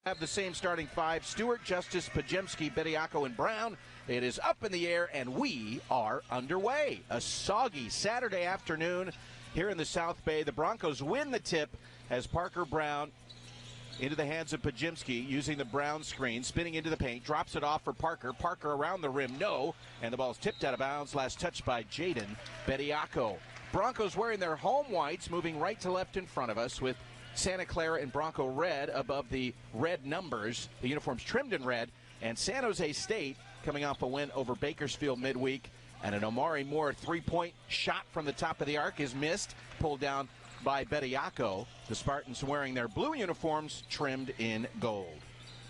have the same starting five: Stewart, Justice, Pajemski, Bediako, and Brown. It is up in the air, and we are underway. A soggy Saturday afternoon here in the South Bay. The Broncos win the tip as Parker Brown into the hands of Pajemski using the Brown screen, spinning into the paint, drops it off for Parker. Parker around the rim, no, and the ball's tipped out of bounds. Last touch by Jaden Bediako. Broncos wearing their home whites, moving right to left in front of us with Santa Clara and Bronco red above the red numbers. The uniforms trimmed in red. And San Jose State coming off a win over Bakersfield midweek. And an Omari Moore three-point shot from the top of the arc is missed, pulled down by Bediako. The Spartans wearing their blue uniforms trimmed in gold.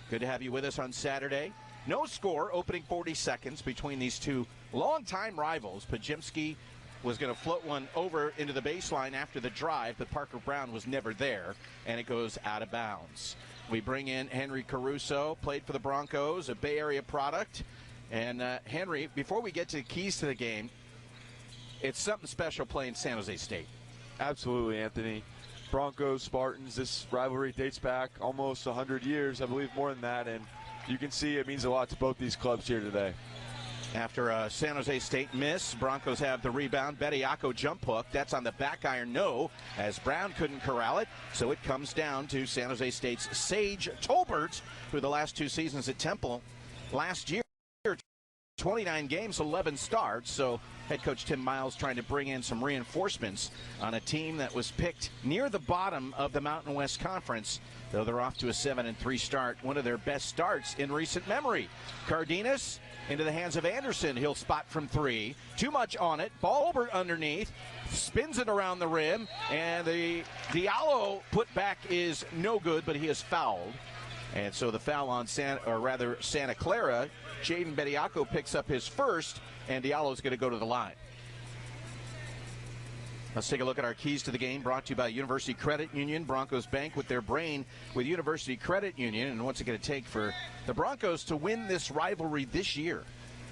Good to have you with us on Saturday. No score opening 40 seconds between these two longtime rivals. Pajemski was going to float one over into the baseline after the drive, but Parker Brown was never there, and it goes out of bounds. We bring in Henry Caruso, played for the Broncos, a Bay Area product. And Henry, before we get to the keys to the game, it's something special playing San Jose State. Absolutely, Anthony. Broncos, Spartans, this rivalry dates back almost 100 years, I believe more than that, and you can see it means a lot to both these clubs here today. After a San Jose State miss, Broncos have the rebound. Bediako jump hook. That's on the back iron, no, as Brown couldn't corral it. So it comes down to San Jose State's Sage Tolbert, who the last two seasons at Temple last year, 29 games, 11 starts. So head coach Tim Miles trying to bring in some reinforcements on a team that was picked near the bottom of the Mountain West Conference, though they're off to a 7-3 start, one of their best starts in recent memory. Cardenas into the hands of Anderson. He'll spot from three. Too much on it. Ball over underneath. Spins it around the rim. And the Diallo putback is no good, but he is fouled. And so the foul on Santa Clara. Jaden Bediako picks up his first, and Diallo's going to go to the line. Let's take a look at our keys to the game, brought to you by University Credit Union. Broncos bank with their brain with University Credit Union. And what's it going to take for the Broncos to win this rivalry this year?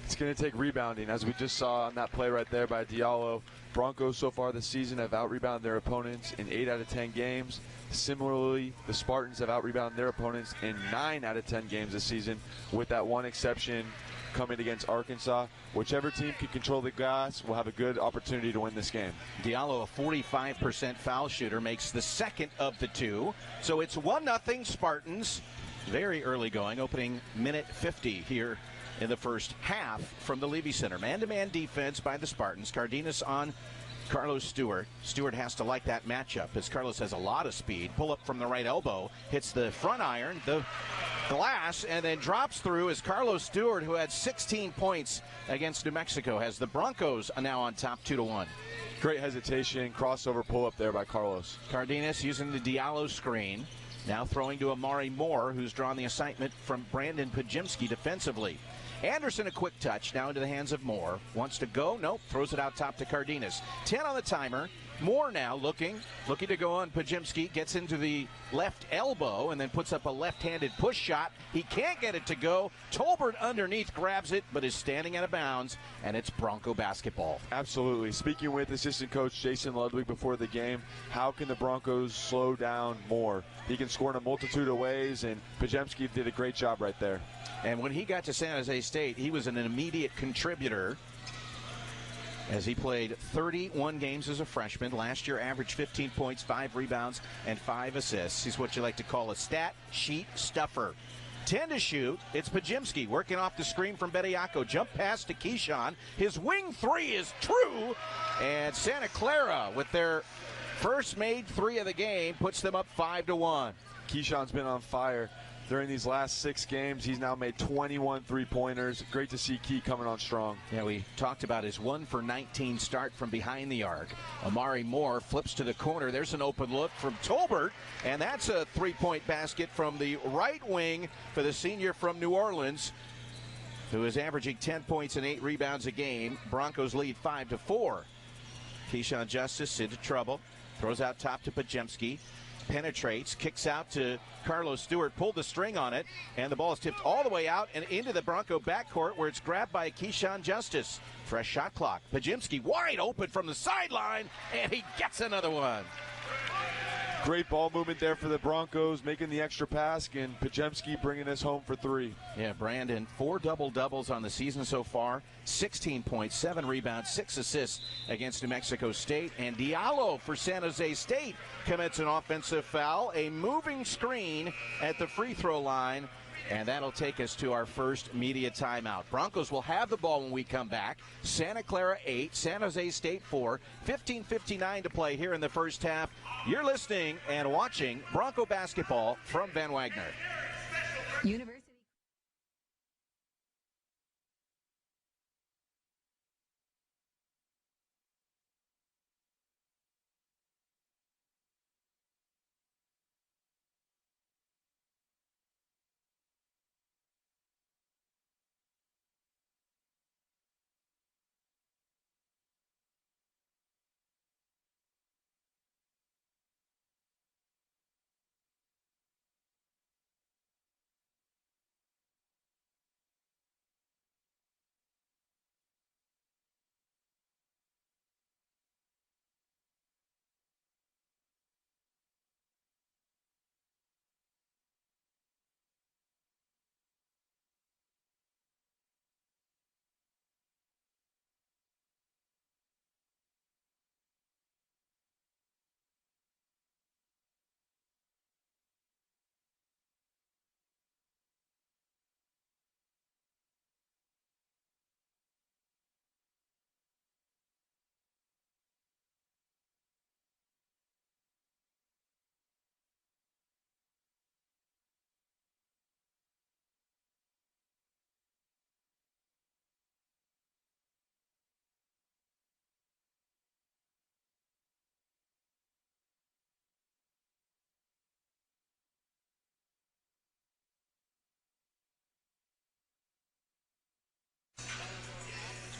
It's going to take rebounding, as we just saw on that play right there by Diallo. Broncos so far this season have out-rebounded their opponents in 8 out of 10 games. Similarly, the Spartans have out-rebounded their opponents in 9 out of 10 games this season, with that one exception coming against Arkansas. Whichever team can control the glass will have a good opportunity to win this game. Diallo, a 45% foul shooter, makes the second of the two. So it's 1-0 Spartans. Very early going, opening minute 50 here in the first half from the Levy Center. Man-to-man defense by the Spartans. Cardenas on Carlos Stewart. Stewart has to like that matchup as Carlos has a lot of speed. Pull up from the right elbow, hits the front iron, the glass, and then drops through as Carlos Stewart, who had 16 points against New Mexico, has the Broncos now on top 2-1. Great hesitation, crossover pull up there by Carlos. Cardenas using the Diallo screen. Now throwing to Omari Moore, who's drawn the assignment from Brandon Pajemski defensively. Anderson, a quick touch, now into the hands of Moore. Wants to go, nope, throws it out top to Cardenas. 10 on the timer. Moore now looking to go on Pajemski, gets into the left elbow and then puts up a left-handed push shot. He can't get it to go. Tolbert underneath grabs it, but is standing out of bounds, and it's Bronco basketball. Absolutely. Speaking with assistant coach Jason Ludwig before the game, how can the Broncos slow down Moore? He can score in a multitude of ways, and Pajemski did a great job right there. And when he got to San Jose State, he was an immediate contributor as he played 31 games as a freshman. Last year averaged 15 points, 5 rebounds, and 5 assists. He's what you like to call a stat sheet stuffer. 10 to shoot. It's Pajemski working off the screen from Bediako. Jump pass to Keyshawn. His wing three is true. And Santa Clara, with their first made three of the game, puts them up 5-1. Keyshawn's been on fire. During these last 6 games, he's now made 21 three-pointers. Great to see Key coming on strong. Yeah, we talked about his 1-for-19 start from behind the arc. Omari Moore flips to the corner. There's an open look from Tolbert, and that's a three-point basket from the right wing for the senior from New Orleans, who is averaging 10 points and 8 rebounds a game. Broncos lead 5-4. Keyshawn Justice into trouble. Throws out top to Pajemski. Penetrates, kicks out to Carlos Stewart, pulled the string on it, and the ball is tipped all the way out and into the Bronco backcourt where it's grabbed by Keyshawn Justice. Fresh shot clock. Pajemski wide open from the sideline, and he gets another one. Great ball movement there for the Broncos, making the extra pass, and Pajemski bringing us home for 3. Yeah, Brandon, 4 double-doubles on the season so far, 16 points, 7 rebounds, 6 assists against New Mexico State. And Diallo for San Jose State commits an offensive foul, a moving screen at the free throw line. And that'll take us to our first media timeout. Broncos will have the ball when we come back. Santa Clara 8, San Jose State 4, 15:59 to play here in the first half. You're listening and watching Bronco basketball from Van Wagner. University.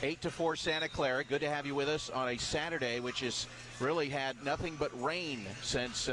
8-4 Santa Clara. Good to have you with us on a Saturday, which has really had nothing but rain since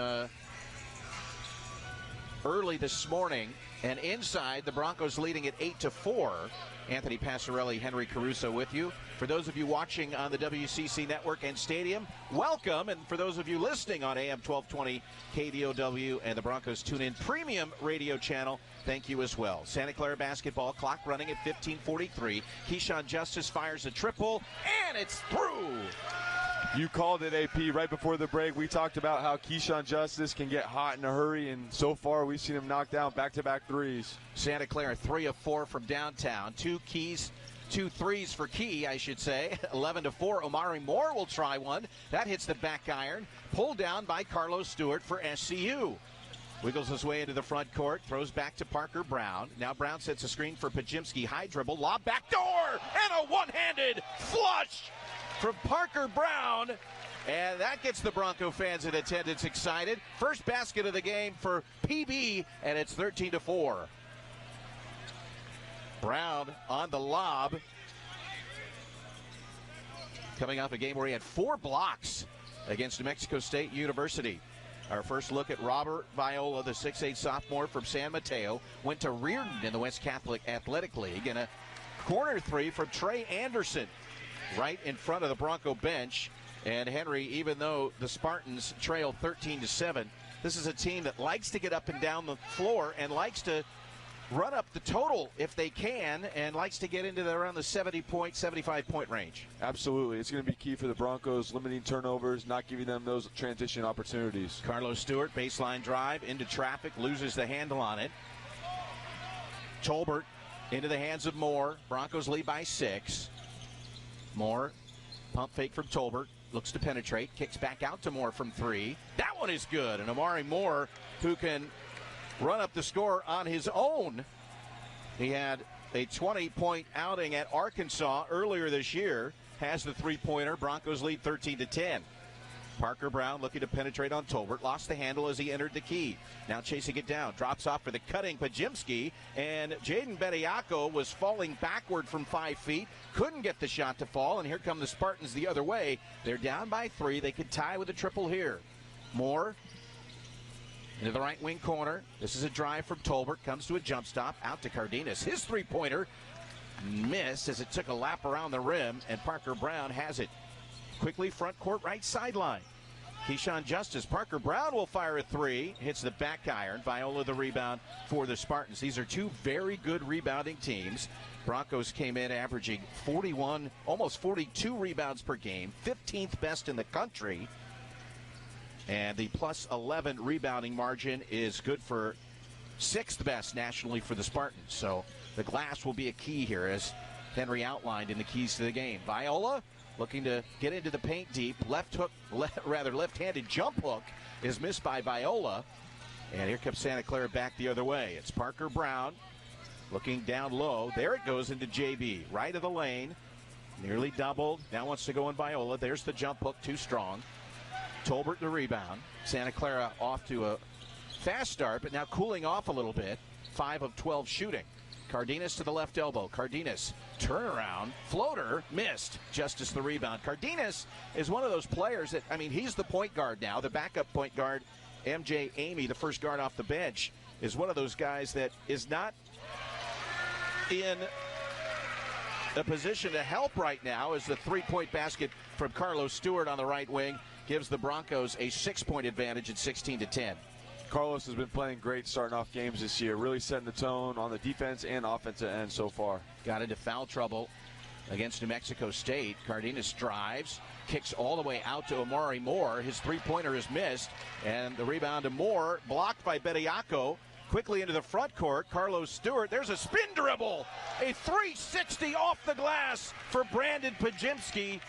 early this morning. And inside, the Broncos leading at 8-4. Anthony Passarelli, Henry Caruso with you. For those of you watching on the WCC Network and Stadium, welcome. And for those of you listening on AM 1220 KDOW and the Broncos TuneIn Premium Radio channel, thank you as well. Santa Clara basketball, clock running at 15:43. Keyshawn Justice fires a triple, and it's through. You called it, AP. Right before the break, we talked about how Keyshawn Justice can get hot in a hurry, and so far we've seen him knock down back-to-back threes. Santa Clara 3 of 4 from downtown. 2 threes for Key, I should say. 11-4. Omari Moore will try one. That hits the back iron. Pulled down by Carlos Stewart for SCU. Wiggles his way into the front court, throws back to Parker Brown. Now Brown sets a screen for Pajemski. High dribble, lob back door, and a one-handed flush from Parker Brown. And that gets the Bronco fans in attendance excited. First basket of the game for PB, and it's 13-4. Brown on the lob. Coming off a game where he had 4 blocks against New Mexico State University. Our first look at Robert Viola, the 6'8 sophomore from San Mateo, went to Reardon in the West Catholic Athletic League. And a corner 3 from Trey Anderson right in front of the Bronco bench. And Henry, even though the Spartans trail 13-7, this is a team that likes to get up and down the floor and likes to run up the total if they can, and likes to get into around the 75-point range. Absolutely. It's going to be key for the Broncos, limiting turnovers, not giving them those transition opportunities. Carlos Stewart, baseline drive, into traffic, loses the handle on it. Tolbert into the hands of Moore. Broncos lead by 6. Moore, pump fake from Tolbert, looks to penetrate, kicks back out to Moore from 3. That one is good, and Omari Moore, who can run up the score on his own. He had a 20-point outing at Arkansas earlier this year. Has the three-pointer. Broncos lead 13-10. Parker Brown looking to penetrate on Tolbert. Lost the handle as he entered the key. Now chasing it down. Drops off for the cutting Pajemski. And Jaden Bediako was falling backward from 5 feet. Couldn't get the shot to fall. And here come the Spartans the other way. They're down by 3. They could tie with a triple here. Moore into the right wing corner. This is a drive from Tolbert. Comes to a jump stop. Out to Cardenas. His three-pointer missed as it took a lap around the rim. And Parker Brown has it. Quickly front court right sideline. Keyshawn Justice. Parker Brown will fire a three. Hits the back iron. Viola the rebound for the Spartans. These are two very good rebounding teams. Broncos came in averaging 41, almost 42 rebounds per game. 15th best in the country. And the plus 11 rebounding margin is good for 6th best nationally for the Spartans. So the glass will be a key here, as Henry outlined in the keys to the game. Viola looking to get into the paint deep. Left-handed jump hook is missed by Viola. And here comes Santa Clara back the other way. It's Parker Brown looking down low. There it goes into JB. Right of the lane. Nearly doubled. Now wants to go in Viola. There's the jump hook, too strong. Tolbert the rebound. Santa Clara off to a fast start, but now cooling off a little bit. 5 of 12 shooting. Cardenas to the left elbow. Cardenas, turnaround, floater, missed. Justice the rebound. Cardenas is one of those players that, I mean, he's the point guard now, the backup point guard. MJ Amy, the first guard off the bench, is one of those guys that is not in a position to help right now, as the three-point basket from Carlos Stewart on the right wing gives the Broncos a 6-point advantage at 16-10. Carlos has been playing great starting off games this year, really setting the tone on the defense and offensive end so far. Got into foul trouble against New Mexico State. Cardenas drives, kicks all the way out to Omari Moore. His three-pointer is missed, and the rebound to Moore, blocked by Bediako. Quickly into the front court, Carlos Stewart. There's a spin dribble, a 360 off the glass for Brandon Pajemski.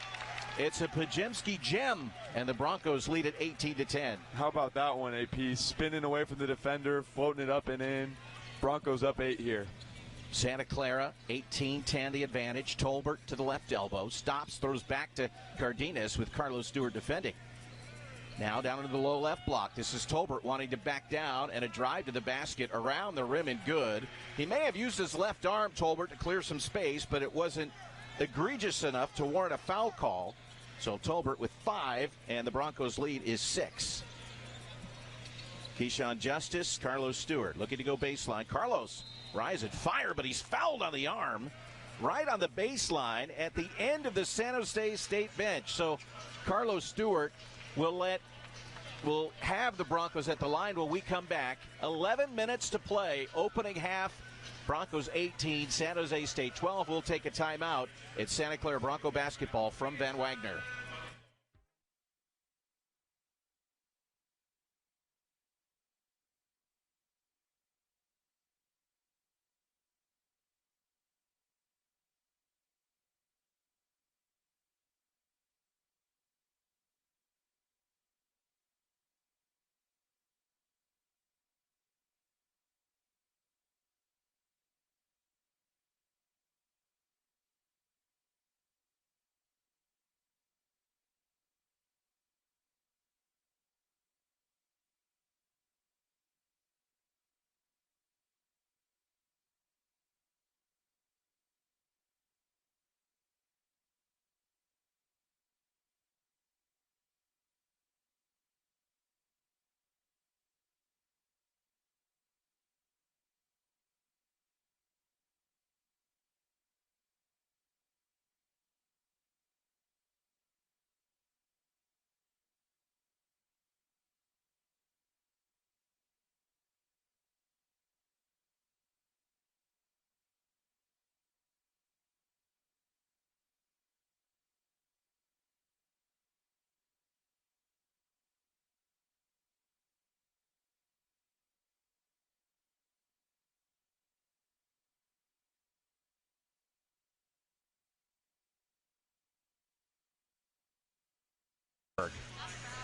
It's a Pajemski gem, and the Broncos lead at 18-10. How about that one, AP? Spinning away from the defender, floating it up and in. Broncos up 8 here. Santa Clara, 18-10 the advantage. Tolbert to the left elbow. Stops, throws back to Cardenas with Carlos Stewart defending. Now down into the low left block. This is Tolbert wanting to back down, and a drive to the basket around the rim and good. He may have used his left arm, Tolbert, to clear some space, but it wasn't egregious enough to warrant a foul call. So Tolbert with 5, and the Broncos lead is 6. Keyshawn Justice, Carlos Stewart looking to go baseline. Carlos rising, fire, but he's fouled on the arm right on the baseline at the end of the San Jose State bench. So Carlos Stewart will have the Broncos at the line when we come back. 11 minutes to play, opening half. Broncos 18, San Jose State 12. We'll take a timeout. It's Santa Clara Bronco basketball from Van Wagner.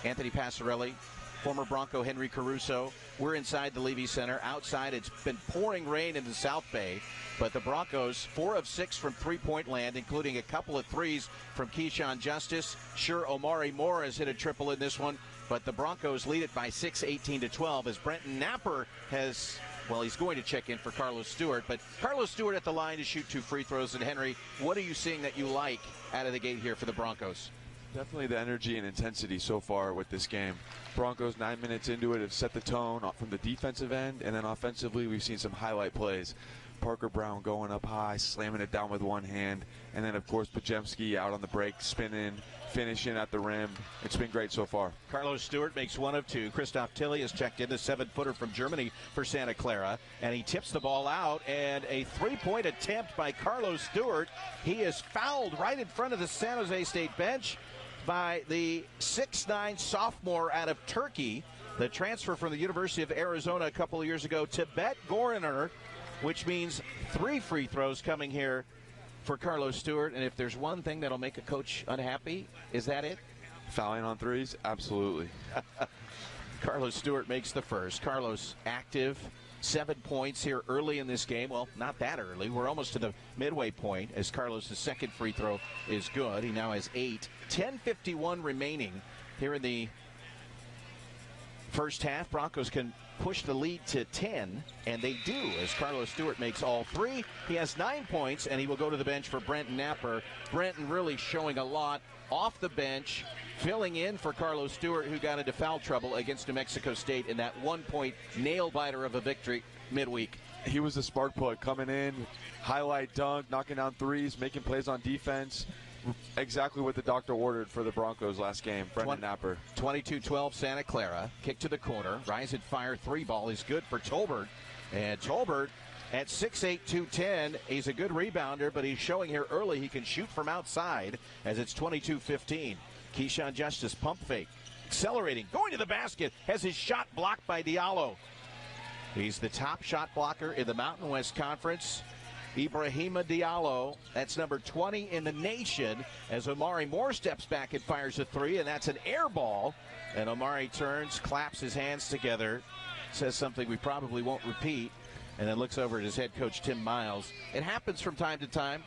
Anthony Passarelli, former Bronco Henry Caruso. We're inside the Levy Center. Outside, it's been pouring rain in the South Bay, but the Broncos 4 of 6 from three-point land, including a couple of threes from Keyshawn Justice. Sure, Omari Moore has hit a triple in this one, but the Broncos lead it by 6, 18-12, as Brenton Napper has, well, he's going to check in for Carlos Stewart, but Carlos Stewart at the line to shoot 2 free throws. And Henry, what are you seeing that you like out of the gate here for the Broncos? Definitely the energy and intensity so far with this game. Broncos 9 minutes into it have set the tone from the defensive end, and then offensively we've seen some highlight plays. Parker Brown going up high, slamming it down with one hand. And then, of course, Pajemski out on the break, spinning, finishing at the rim. It's been great so far. Carlos Stewart makes one of two. Christoph Tilly has checked in, the 7-footer from Germany for Santa Clara. And he tips the ball out, and a three-point attempt by Carlos Stewart. He is fouled right in front of the San Jose State bench by the 6'9 sophomore out of Turkey, the transfer from the University of Arizona a couple of years ago, Tibet Goriner, which means 3 free throws coming here for Carlos Stewart. And if there's one thing that'll make a coach unhappy, is that it? Fouling on threes? Absolutely. Carlos Stewart makes the first. Carlos active, 7 points here early in this game. Well, not that early. We're almost to the midway point as Carlos' second free throw is good. He now has 8. 10:51 remaining here in the first half. Broncos can push the lead to 10, and they do as Carlos Stewart makes all 3. He has 9 points, and he will go to the bench for Brenton Napper. Brenton really showing a lot off the bench, filling in for Carlos Stewart, who got into foul trouble against New Mexico State in that 1-point nail-biter of a victory midweek. He was the spark plug coming in, highlight dunk, knocking down threes, making plays on defense. Exactly what the doctor ordered for the Broncos last game. Brenton Napper. 22-12 Santa Clara. Kick to the corner. Rise and fire 3 ball is good for Tolbert. And Tolbert at 6'8", 210. He's a good rebounder, but he's showing here early he can shoot from outside as it's 22-15. Keyshawn Justice pump fake. Accelerating. Going to the basket. Has his shot blocked by Diallo. He's the top shot blocker in the Mountain West Conference. Ibrahima Diallo, that's number 20 in the nation, as Omari Moore steps back and fires a 3, and that's an air ball. And Omari turns, claps his hands together, says something we probably won't repeat, and then looks over at his head coach, Tim Miles. It happens from time to time.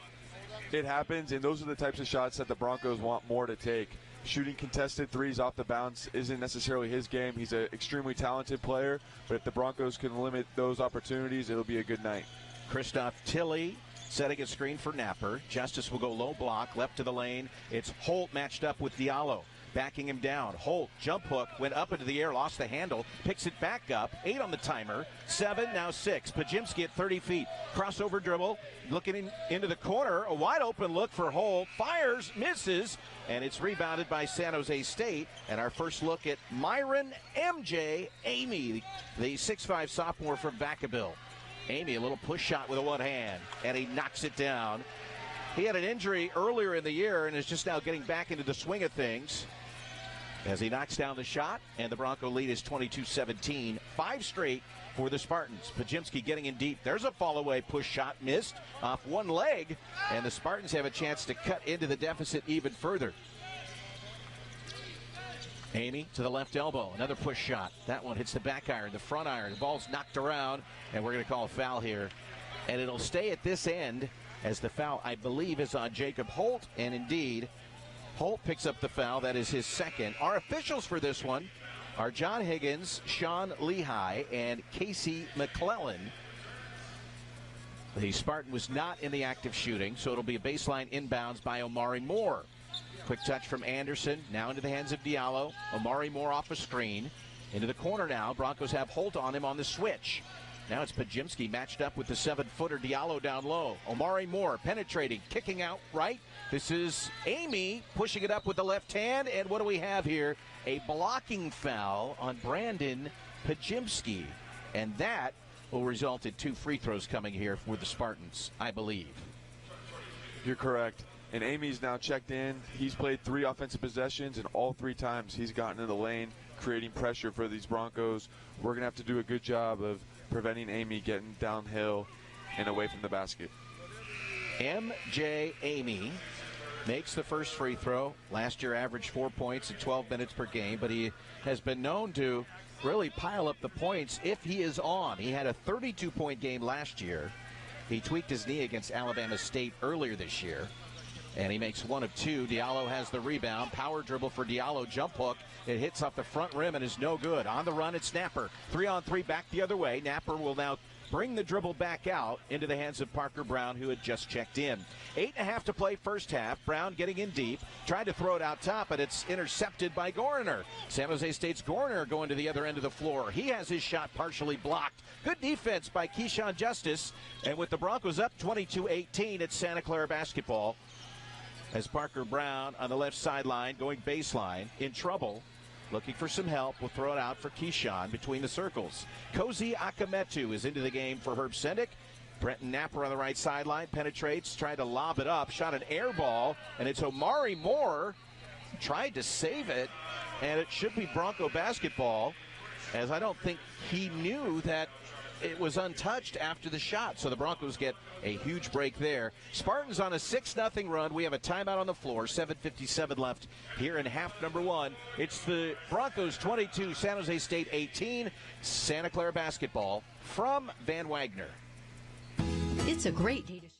It happens, and those are the types of shots that the Broncos want more to take. Shooting contested threes off the bounce isn't necessarily his game. He's an extremely talented player, but if the Broncos can limit those opportunities, it'll be a good night. Christoph Tilly setting a screen for Napper. Justice will go low block, left to the lane. It's Holt matched up with Diallo, backing him down. Holt, jump hook, went up into the air, lost the handle, picks it back up. 8 on the timer, 7, now 6. Pajemski at 30 feet. Crossover dribble, looking into the corner. A wide open look for Holt. Fires, misses, and it's rebounded by San Jose State. And our first look at Myron MJ Amy, the 6'5 sophomore from Vacaville. Amy, a little push shot with a one hand, and he knocks it down. He had an injury earlier in the year and is just now getting back into the swing of things as he knocks down the shot, and the Bronco lead is 22-17. 5 straight for the Spartans. Pajemski getting in deep. There's a fall-away push shot missed off one leg, and the Spartans have a chance to cut into the deficit even further. Amy to the left elbow, another push shot. That one hits the back iron, the front iron. The ball's knocked around, and we're going to call a foul here. And it'll stay at this end as the foul, I believe, is on Jacob Holt. And indeed, Holt picks up the foul. That is his second. Our officials for this one are John Higgins, Sean Lehigh, and Casey McClellan. The Spartan was not in the act of shooting, so it'll be a baseline inbounds by Omari Moore. Quick touch from Anderson, now into the hands of Diallo. Omari Moore off a screen. Into the corner now. Broncos have Holt on him on the switch. Now it's Pajemski matched up with the 7-footer Diallo down low. Omari Moore penetrating, kicking out right. This is Amy pushing it up with the left hand. And what do we have here? A blocking foul on Brandon Pajemski. And that will result in 2 free throws coming here for the Spartans, I believe. You're correct. And Amy's now checked in. He's played 3 offensive possessions, and all 3 times he's gotten in the lane, creating pressure for these Broncos. We're going to have to do a good job of preventing Amy getting downhill and away from the basket. MJ Amy makes the first free throw. Last year averaged 4 points in 12 minutes per game, but he has been known to really pile up the points if he is on. He had a 32-point game last year. He tweaked his knee against Alabama State earlier this year. And he makes 1 of 2. Diallo has the rebound. Power dribble for Diallo. Jump hook. It hits off the front rim and is no good. On the run, it's Napper. 3-on-3 back the other way. Napper will now bring the dribble back out into the hands of Parker Brown, who had just checked in. 8.5 to play first half. Brown getting in deep, tried to throw it out top, but it's intercepted by Gorner. San Jose State's Gorner going to the other end of the floor. He has his shot partially blocked. Good defense by Keyshawn Justice. And with the Broncos up 22-18, it's Santa Clara basketball. As Parker Brown on the left sideline going baseline, in trouble, looking for some help. We'll throw it out for Keyshawn between the circles. Cozy Akametu is into the game for Herb Sendick. Brenton Napper on the right sideline penetrates, tried to lob it up, shot an air ball, and it's Omari Moore. Tried to save it, and it should be Bronco basketball, as I don't think he knew that it was untouched after the shot. So the Broncos get a huge break there. Spartans on a 6-0 run. We have a timeout on the floor. 7:57 left here in half number one. It's the Broncos 22, San Jose State 18. Santa Clara basketball from Van Wagner. It's a great day to shop.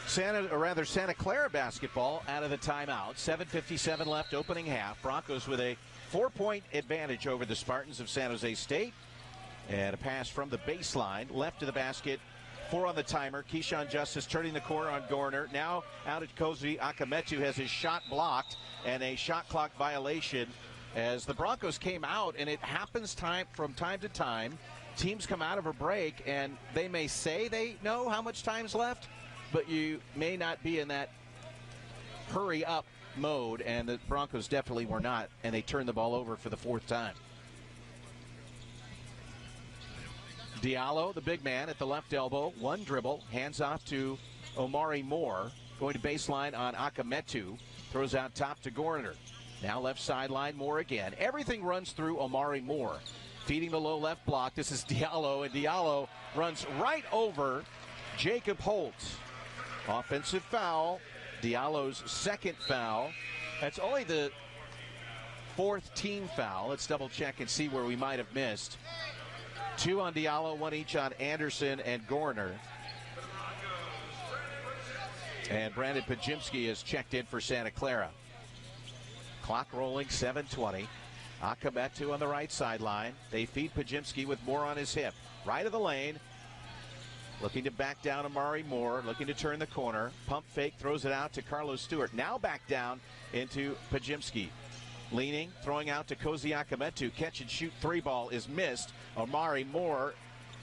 Santa Clara basketball out of the timeout. 7:57 left, opening half. Broncos with a 4-point advantage over the Spartans of San Jose State. And a pass from the baseline, left of the basket. 4 on the timer. Keyshawn Justice turning the corner on Gorner. Now out at Cozy Akametu, has his shot blocked and a shot clock violation as the Broncos came out, and it happens from time to time. Teams come out of a break and they may say they know how much time's left, but you may not be in that hurry up mode, and the Broncos definitely were not, and they turned the ball over for the 4th time. Diallo, the big man at the left elbow, one dribble, hands off to Omari Moore, going to baseline on Akametu, throws out top to Gorner. Now left sideline, Moore again. Everything runs through Omari Moore. Feeding the low left block, this is Diallo, and Diallo runs right over Jacob Holt. Offensive foul, Diallo's 2nd foul. That's only the 4th team foul. Let's double check and see where we might have missed. 2 on Diallo, 1 each on Anderson and Gorner. And Brandon Pajimski has checked in for Santa Clara. Clock rolling, 7:20. Akametu on the right sideline. They feed Pajimski with Moore on his hip. Right of the lane. Looking to back down Omari Moore, looking to turn the corner. Pump fake, throws it out to Carlos Stewart. Now back down into Pajimski. Leaning, throwing out to Cozy Akametu. Catch and shoot 3 ball is missed. Omari Moore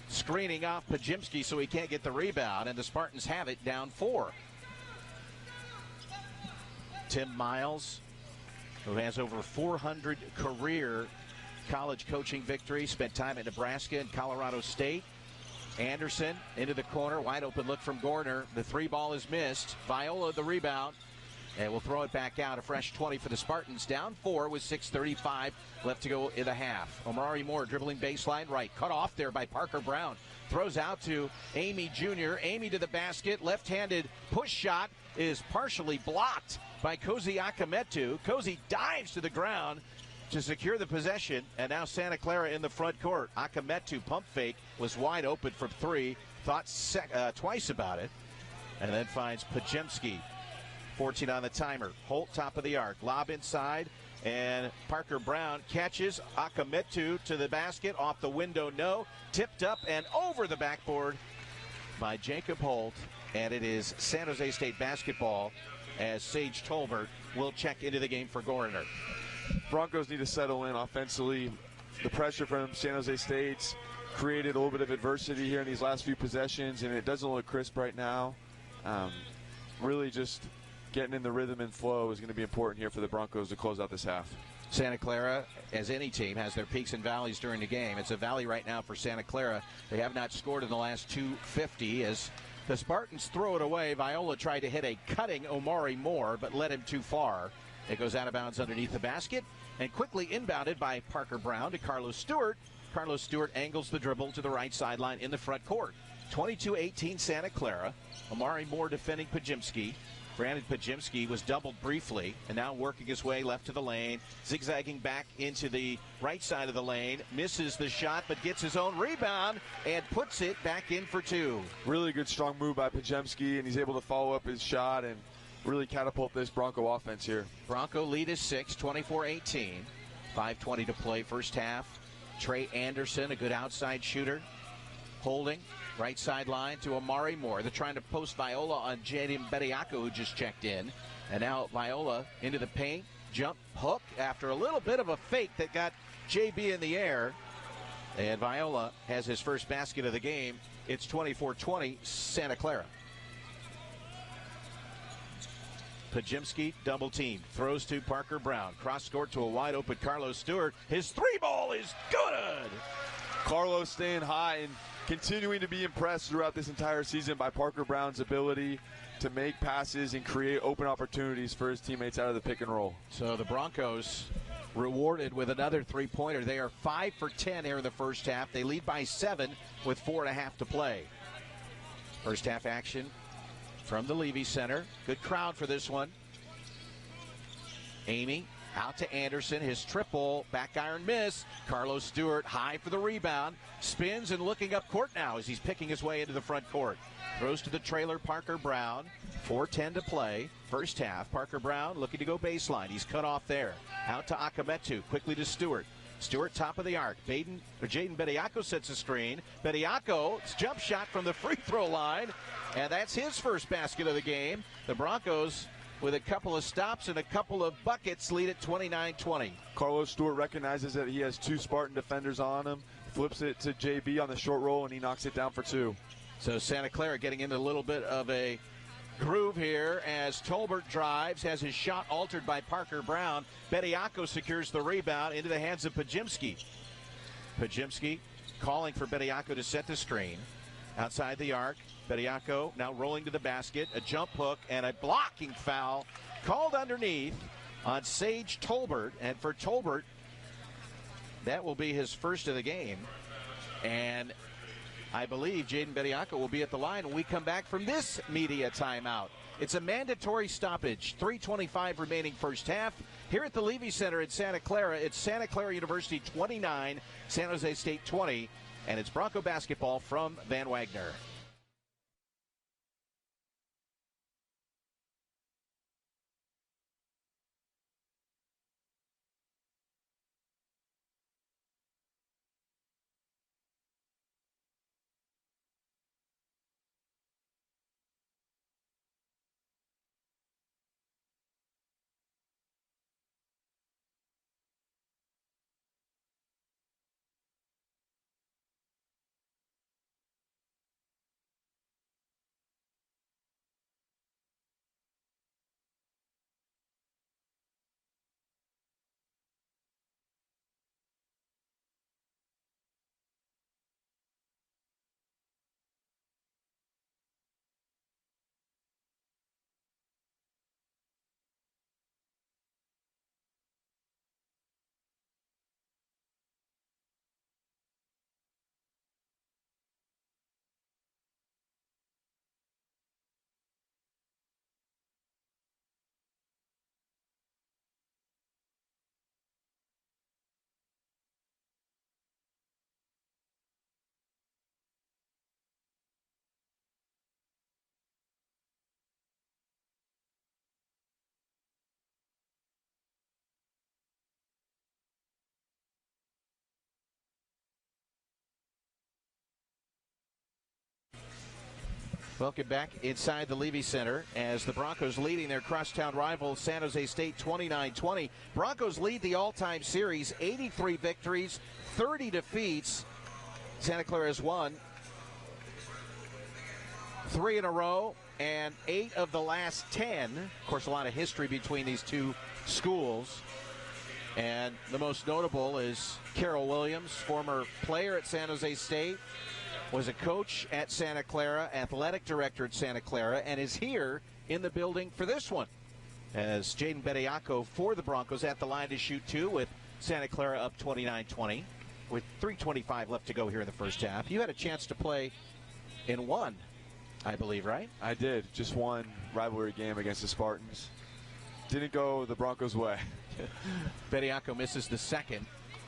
screening off Pajimski so he can't get the rebound, and the Spartans have it down 4. Tim Miles, who has over 400 career college coaching victories, spent time at Nebraska and Colorado State. Anderson into the corner, wide open look from Gorner. The 3 ball is missed. Viola the rebound, and we'll throw it back out. A fresh 20 for the Spartans. Down 4 with 6:35 left to go in the half. Omari Moore dribbling baseline right. Cut off there by Parker Brown. Throws out to Amy Jr. Amy to the basket. Left-handed push shot is partially blocked by Cozy Akametu. Cozy dives to the ground, to secure the possession, and now Santa Clara in the front court. Akametu pump fake was wide open from three, thought twice about it, and then finds Pajemski. 14 on the timer. Holt top of the arc, lob inside, and Parker Brown catches Akametu to the basket, off the window, no, tipped up and over the backboard by Jacob Holt, and it is San Jose State basketball as Sage Tolbert will check into the game for Goriner. Broncos need to settle in offensively. The pressure from San Jose State's created a little bit of adversity here in these last few possessions, and it doesn't look crisp right now. Really just getting in the rhythm and flow is going to be important here for the Broncos to close out this half. Santa Clara, as any team, has their peaks and valleys during the game. It's a valley right now for Santa Clara. They have not scored in the last 250 as the Spartans throw it away. Viola tried to hit a cutting Omari Moore, but led him too far. It goes out of bounds underneath the basket and quickly inbounded by Parker Brown to Carlos Stewart. Carlos Stewart angles the dribble to the right sideline in the front court. 22-18 Santa Clara. Omari Moore defending Pajemski. Granted, Pajemski was doubled briefly and now working his way left to the lane, zigzagging back into the right side of the lane, misses the shot but gets his own rebound and puts it back in for two. Really good, strong move by Pajemski, and he's able to follow up his shot and really catapult this Bronco offense here. Bronco lead is 6, 24-18. 5:20 to play first half. Trey Anderson, a good outside shooter, holding. Right sideline to Omari Moore. They're trying to post Viola on Jaden Bediako, who just checked in. And now Viola into the paint. Jump hook after a little bit of a fake that got JB in the air. And Viola has his first basket of the game. It's 24-20 Santa Clara. Pajemski double team. Throws to Parker Brown. Cross court to a wide open Carlos Stewart. His three ball is good. Carlos staying high and continuing to be impressed throughout this entire season by Parker Brown's ability to make passes and create open opportunities for his teammates out of the pick and roll. So the Broncos rewarded with another three-pointer. They are 5 for 10 here in the first half. They lead by 7 with 4.5 to play. First half action from the Levy Center. Good crowd for this one. Amy out to Anderson, his triple, back iron miss. Carlos Stewart high for the rebound, spins and looking up court now as he's picking his way into the front court. Throws to the trailer, Parker Brown. 4:10 to play, first half. Parker Brown looking to go baseline. He's cut off there. Out to Akametu, quickly to Stewart. Stewart top of the arc. Jaden Bediako sets a screen. Bediako's jump shot from the free throw line, and that's his first basket of the game. The Broncos, with a couple of stops and a couple of buckets, lead at 29-20. Carlos Stewart recognizes that he has two Spartan defenders on him, flips it to JB on the short roll, and he knocks it down for two. So Santa Clara getting into a little bit of a groove here as Tolbert drives, has his shot altered by Parker Brown. Bediako secures the rebound into the hands of Pajemski. Pajemski calling for Bediako to set the screen. Outside the arc, Bediako now rolling to the basket, a jump hook, and a blocking foul called underneath on Sage Tolbert. And for Tolbert, that will be his first of the game. And I believe Jaden Bediako will be at the line when we come back from this media timeout. It's a mandatory stoppage. 3:25 remaining first half. Here at the Levy Center in Santa Clara, it's Santa Clara University 29, San Jose State 20, and it's Bronco basketball from Van Wagner. Welcome back inside the Levy Center as the Broncos leading their crosstown rival San Jose State 29-20. Broncos lead the all-time series, 83 victories, 30 defeats. Santa Clara has won 3 in a row and 8 of the last 10. Of course, a lot of history between these two schools. And the most notable is Carol Williams, former player at San Jose State, was a coach at Santa Clara, athletic director at Santa Clara, and is here in the building for this one. As Jaden Bediako for the Broncos at the line to shoot 2 with Santa Clara up 29-20 with 3:25 left to go here in the first half. You had a chance to play in one, I believe, right? I did. Just one rivalry game against the Spartans. Didn't go the Broncos' way. Bediako misses the second,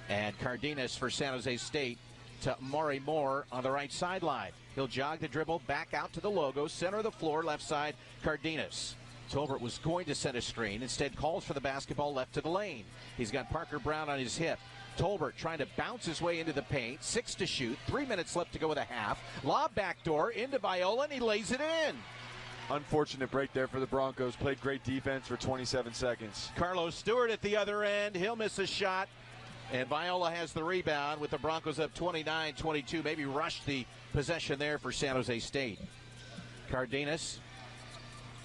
and Cardenas for San Jose State to Maury Moore on the right sideline. He'll jog the dribble back out to the logo, center of the floor, left side, Cardenas. Tolbert was going to set a screen, instead calls for the basketball left to the lane. He's got Parker Brown on his hip. Tolbert trying to bounce his way into the paint, 6 to shoot, 3 minutes left to go with a half. Lob backdoor into Viola, and he lays it in. Unfortunate break there for the Broncos. Played great defense for 27 seconds. Carlos Stewart at the other end. He'll miss a shot. And Viola has the rebound with the Broncos up 29-22. Maybe rushed the possession there for San Jose State. Cardenas,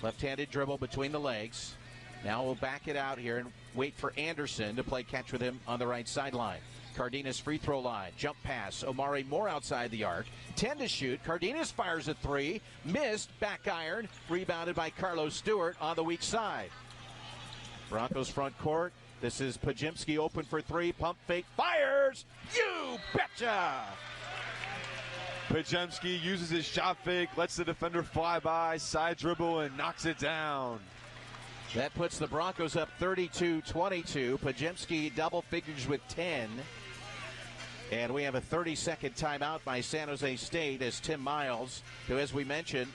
left-handed dribble between the legs. Now we'll back it out here and wait for Anderson to play catch with him on the right sideline. Cardenas free throw line, jump pass. Omari Moore outside the arc. 10 to shoot. Cardenas fires a 3. Missed, back iron. Rebounded by Carlos Stewart on the weak side. Broncos front court. This is Pajimski open for 3. Pump fake. Fires! You betcha! Pajemski uses his shot fake, lets the defender fly by, side dribble, and knocks it down. That puts the Broncos up 32-22. Pajemski double figures with 10. And we have a 30-second timeout by San Jose State as Tim Miles, who, as we mentioned,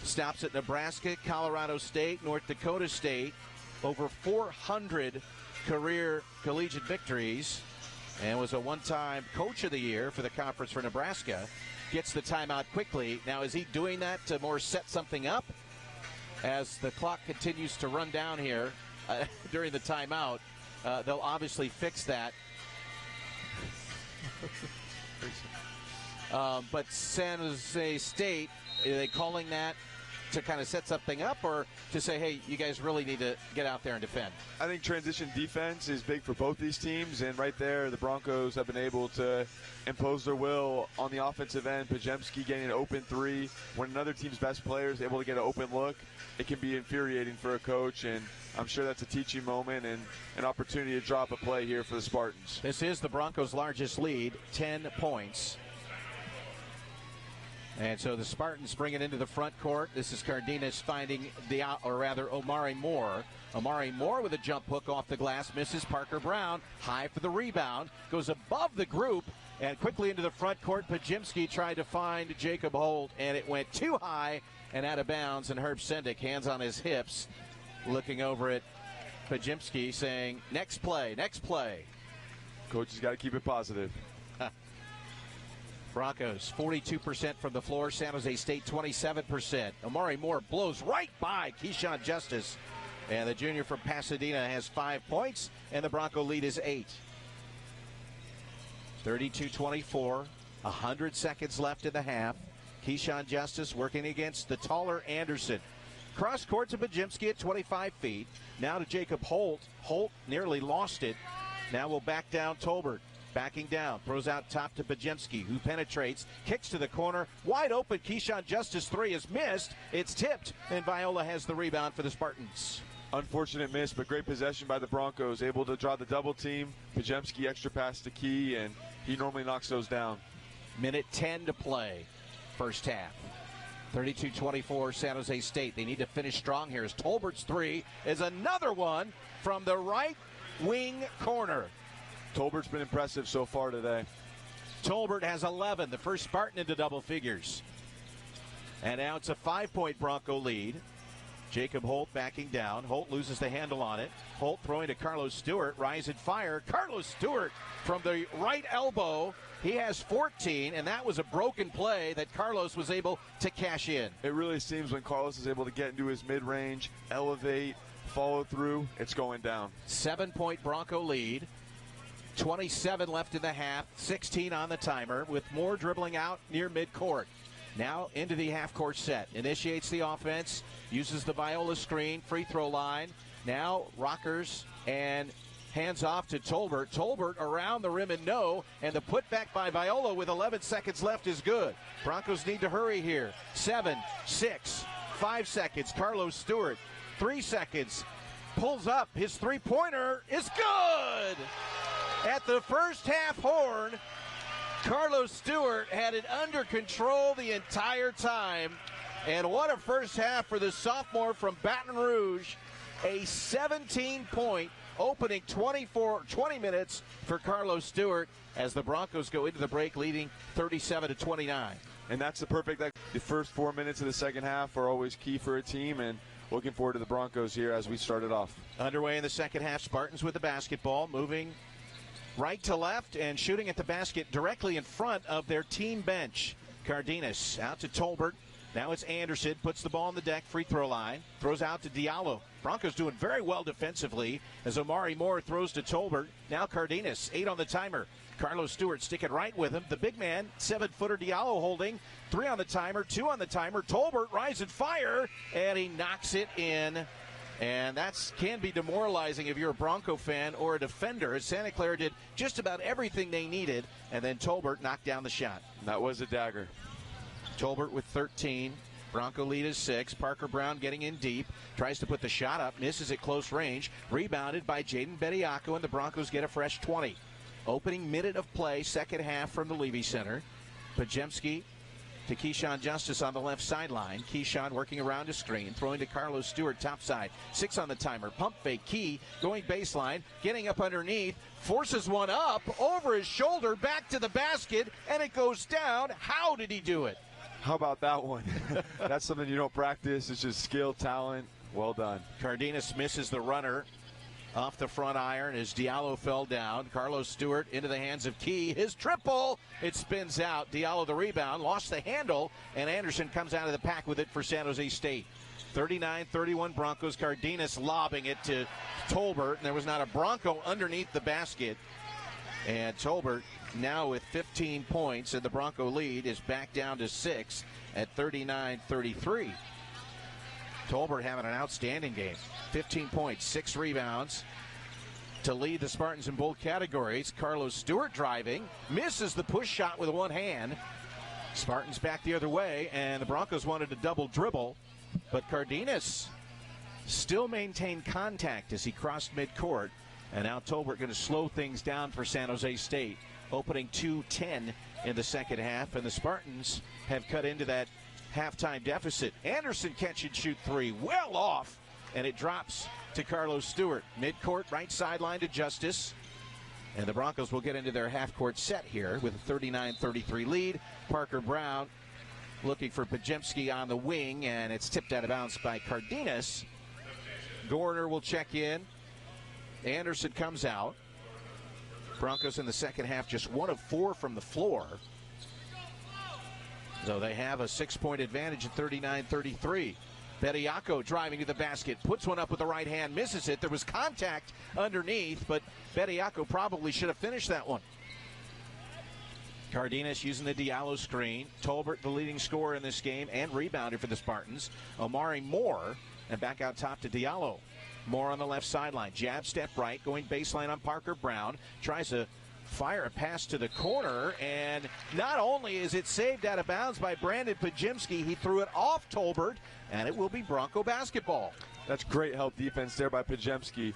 stops at Nebraska, Colorado State, North Dakota State. Over 400 career collegiate victories, and was a one-time coach of the year for the conference for Nebraska. Gets the timeout quickly. Now, is he doing that to more set something up? As the clock continues to run down here during the timeout, they'll obviously fix that. But San Jose State, are they calling that to kind of set something up, or to say, hey, you guys really need to get out there and defend? I think transition defense is big for both these teams, and right there the Broncos have been able to impose their will on the offensive end. Pajemski getting an open 3. When another team's best player is able to get an open look, it can be infuriating for a coach, and I'm sure that's a teaching moment and an opportunity to drop a play here for the Spartans. This is the Broncos' largest lead, 10 points. And so the Spartans bring it into the front court. This is Cardenas finding Omari Moore. Omari Moore with a jump hook off the glass, misses. Parker Brown high for the rebound, goes above the group, and quickly into the front court. Pajimski tried to find Jacob Holt, and it went too high and out of bounds. And Herb Sendick, hands on his hips, looking over at Pajimski, saying, next play, next play. Coach has got to keep it positive. Broncos 42% from the floor. San Jose State 27%. Omari Moore blows right by Keyshawn Justice. And the junior from Pasadena has 5 points. And the Bronco lead is 8. 32-24. 100 seconds left in the half. Keyshawn Justice working against the taller Anderson. Cross court to Pajimski at 25 feet. Now to Jacob Holt. Holt nearly lost it. Now we'll back down Tolbert. Backing down, throws out top to Pajemski, who penetrates, kicks to the corner, wide open. Keyshawn Justice 3 is missed. It's tipped, and Viola has the rebound for the Spartans. Unfortunate miss, but great possession by the Broncos. Able to draw the double team. Pajemski extra pass to Key, and he normally knocks those down. Minute 10 to play, first half. 32-24, San Jose State. They need to finish strong here as Tolbert's 3 is another one from the right wing corner. Tolbert's been impressive so far today. Tolbert has 11, the first Spartan into double figures. And now it's a 5-point Bronco lead. Jacob Holt backing down. Holt loses the handle on it. Holt throwing to Carlos Stewart. Rise and fire. Carlos Stewart from the right elbow. He has 14, and that was a broken play that Carlos was able to cash in. It really seems when Carlos is able to get into his mid-range, elevate, follow through, it's going down. 7-point Bronco lead. 27 left in the half. 16 on the timer with Moore dribbling out near midcourt. Now into the half-court set. Initiates the offense. Uses the Viola screen. Free throw line. Now rockers and hands off to Tolbert. Tolbert around the rim and no. And the putback by Viola with 11 seconds left is good. Broncos need to hurry here. 7, 6, 5 seconds. Carlos Stewart, 3 seconds. Pulls up. His three-pointer is good. At the first half horn, Carlos Stewart had it under control the entire time. And what a first half for the sophomore from Baton Rouge. A 17-point opening 20 minutes for Carlos Stewart as the Broncos go into the break leading 37-29. And that's the perfect, the first 4 minutes of the second half are always key for a team, and looking forward to the Broncos here as we started off. Underway in the second half, Spartans with the basketball, moving right to left and shooting at the basket directly in front of their team bench. Cardenas out to Tolbert. Now it's Anderson, puts the ball on the deck, free throw line, throws out to Diallo. Broncos doing very well defensively as Omari Moore throws to Tolbert. Now Cardenas, 8 on the timer. Carlos Stewart sticking right with him. The big man, 7-footer Diallo holding, 3 on the timer, 2 on the timer. Tolbert rise and fire, and he knocks it in. And that can be demoralizing if you're a Bronco fan or a defender, as Santa Clara did just about everything they needed, and then Tolbert knocked down the shot. That was a dagger. Tolbert with 13. Bronco lead is 6. Parker Brown getting in deep. Tries to put the shot up. Misses at close range. Rebounded by Jaden Bediako, and the Broncos get a fresh 20. Opening minute of play, second half from the Levy Center. Pajemski to Keyshawn Justice on the left sideline. Keyshawn working around a screen. Throwing to Carlos Stewart topside. 6 on the timer. Pump fake. Key going baseline. Getting up underneath. Forces one up over his shoulder. Back to the basket. And it goes down. How did he do it? How about that one? That's something you don't practice. It's just skill, talent. Well done. Cardenas misses the runner off the front iron as Diallo fell down. Carlos Stewart into the hands of Key. His triple. It spins out. Diallo the rebound. Lost the handle. And Anderson comes out of the pack with it for San Jose State. 39-31 Broncos. Cardenas lobbing it to Tolbert. And there was not a Bronco underneath the basket. And Tolbert now with 15 points, and the Bronco lead is back down to 6 at 39-33. Tolbert having an outstanding game. 15 points, 6 rebounds to lead the Spartans in both categories. Carlos Stewart driving, misses the push shot with one hand. Spartans back the other way, and the Broncos wanted to double dribble, but Cardenas still maintained contact as he crossed midcourt. And now Tolbert going to slow things down for San Jose State, opening 2-10 in the second half, and the Spartans have cut into that halftime deficit. Anderson catch and shoot 3, well off, and it drops to Carlos Stewart. Midcourt, right sideline to Justice, and the Broncos will get into their half-court set here with a 39-33 lead. Parker Brown looking for Pajemski on the wing, and it's tipped out of bounds by Cardenas. Gorner will check in. Anderson comes out. Broncos in the second half just 1 of 4 from the floor. So they have a 6-point advantage at 39-33. Bediako driving to the basket, puts one up with the right hand, misses it. There was contact underneath, but Bediako probably should have finished that one. Cardenas using the Diallo screen. Tolbert the leading scorer in this game and rebounder for the Spartans. Omari Moore, and back out top to Diallo. Moore on the left sideline. Jab step right, going baseline on Parker Brown. Tries to fire a pass to the corner, and not only is it saved out of bounds by Brandon Pajemski, he threw it off Tolbert, and it will be Bronco basketball. That's great help defense there by Pajemski.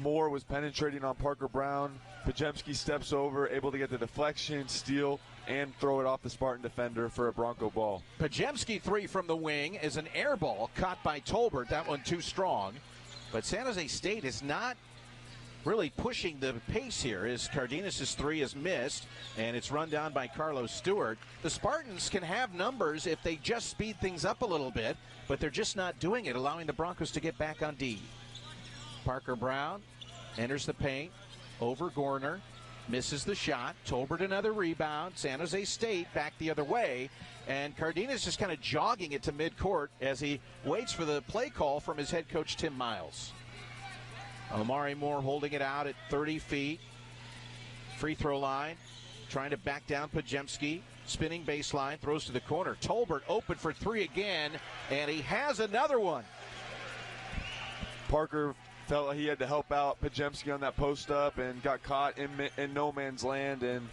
Moore was penetrating on Parker Brown. Pajemski steps over, able to get the deflection, steal, and throw it off the Spartan defender for a Bronco ball. Pajemski 3 from the wing is an air ball caught by Tolbert. That one too strong. But San Jose State is not really pushing the pace here as Cardenas' three is missed, and it's run down by Carlos Stewart. The Spartans can have numbers if they just speed things up a little bit, but they're just not doing it, allowing the Broncos to get back on D. Parker Brown enters the paint over Gorner, misses the shot. Tolbert another rebound. San Jose State back the other way, and Cardenas just kind of jogging it to midcourt as he waits for the play call from his head coach Tim Miles. Omari Moore holding it out at 30 feet. Free throw line. Trying to back down Podziemski. Spinning baseline. Throws to the corner. Tolbert open for three again. And he has another one. Parker felt like he had to help out Podziemski on that post up and got caught in no man's land. And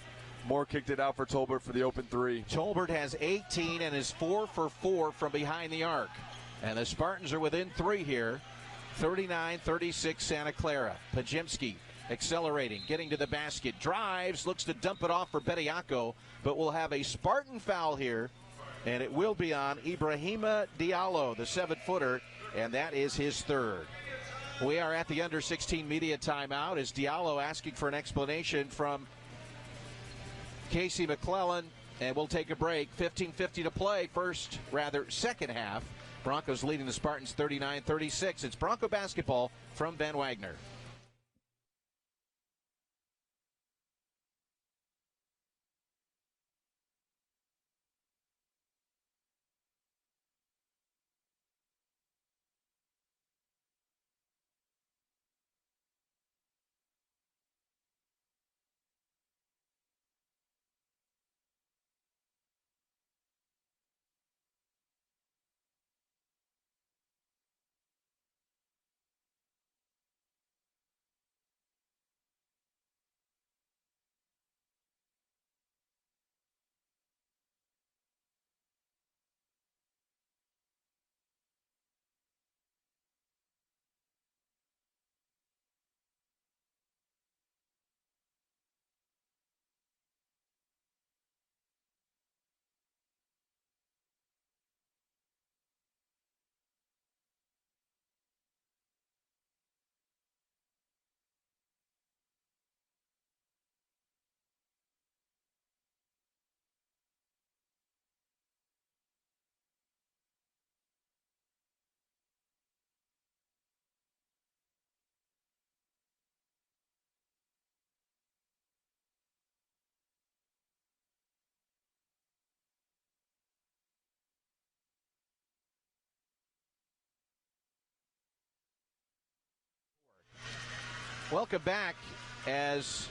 Moore kicked it out for Tolbert for the open three. Tolbert has 18 and is 4 for 4 from behind the arc. And the Spartans are within three here. 39-36 Santa Clara. Podziemski accelerating, getting to the basket, drives, looks to dump it off for Bediako, but we'll have a Spartan foul here, and it will be on Ibrahima Diallo, the 7-footer, and that is his third. We are at the under-16 media timeout as Diallo asking for an explanation from Casey McClellan, and we'll take a break. 15:50 to play, second half. Broncos leading the Spartans 39-36. It's Bronco basketball from Van Wagner. Welcome back as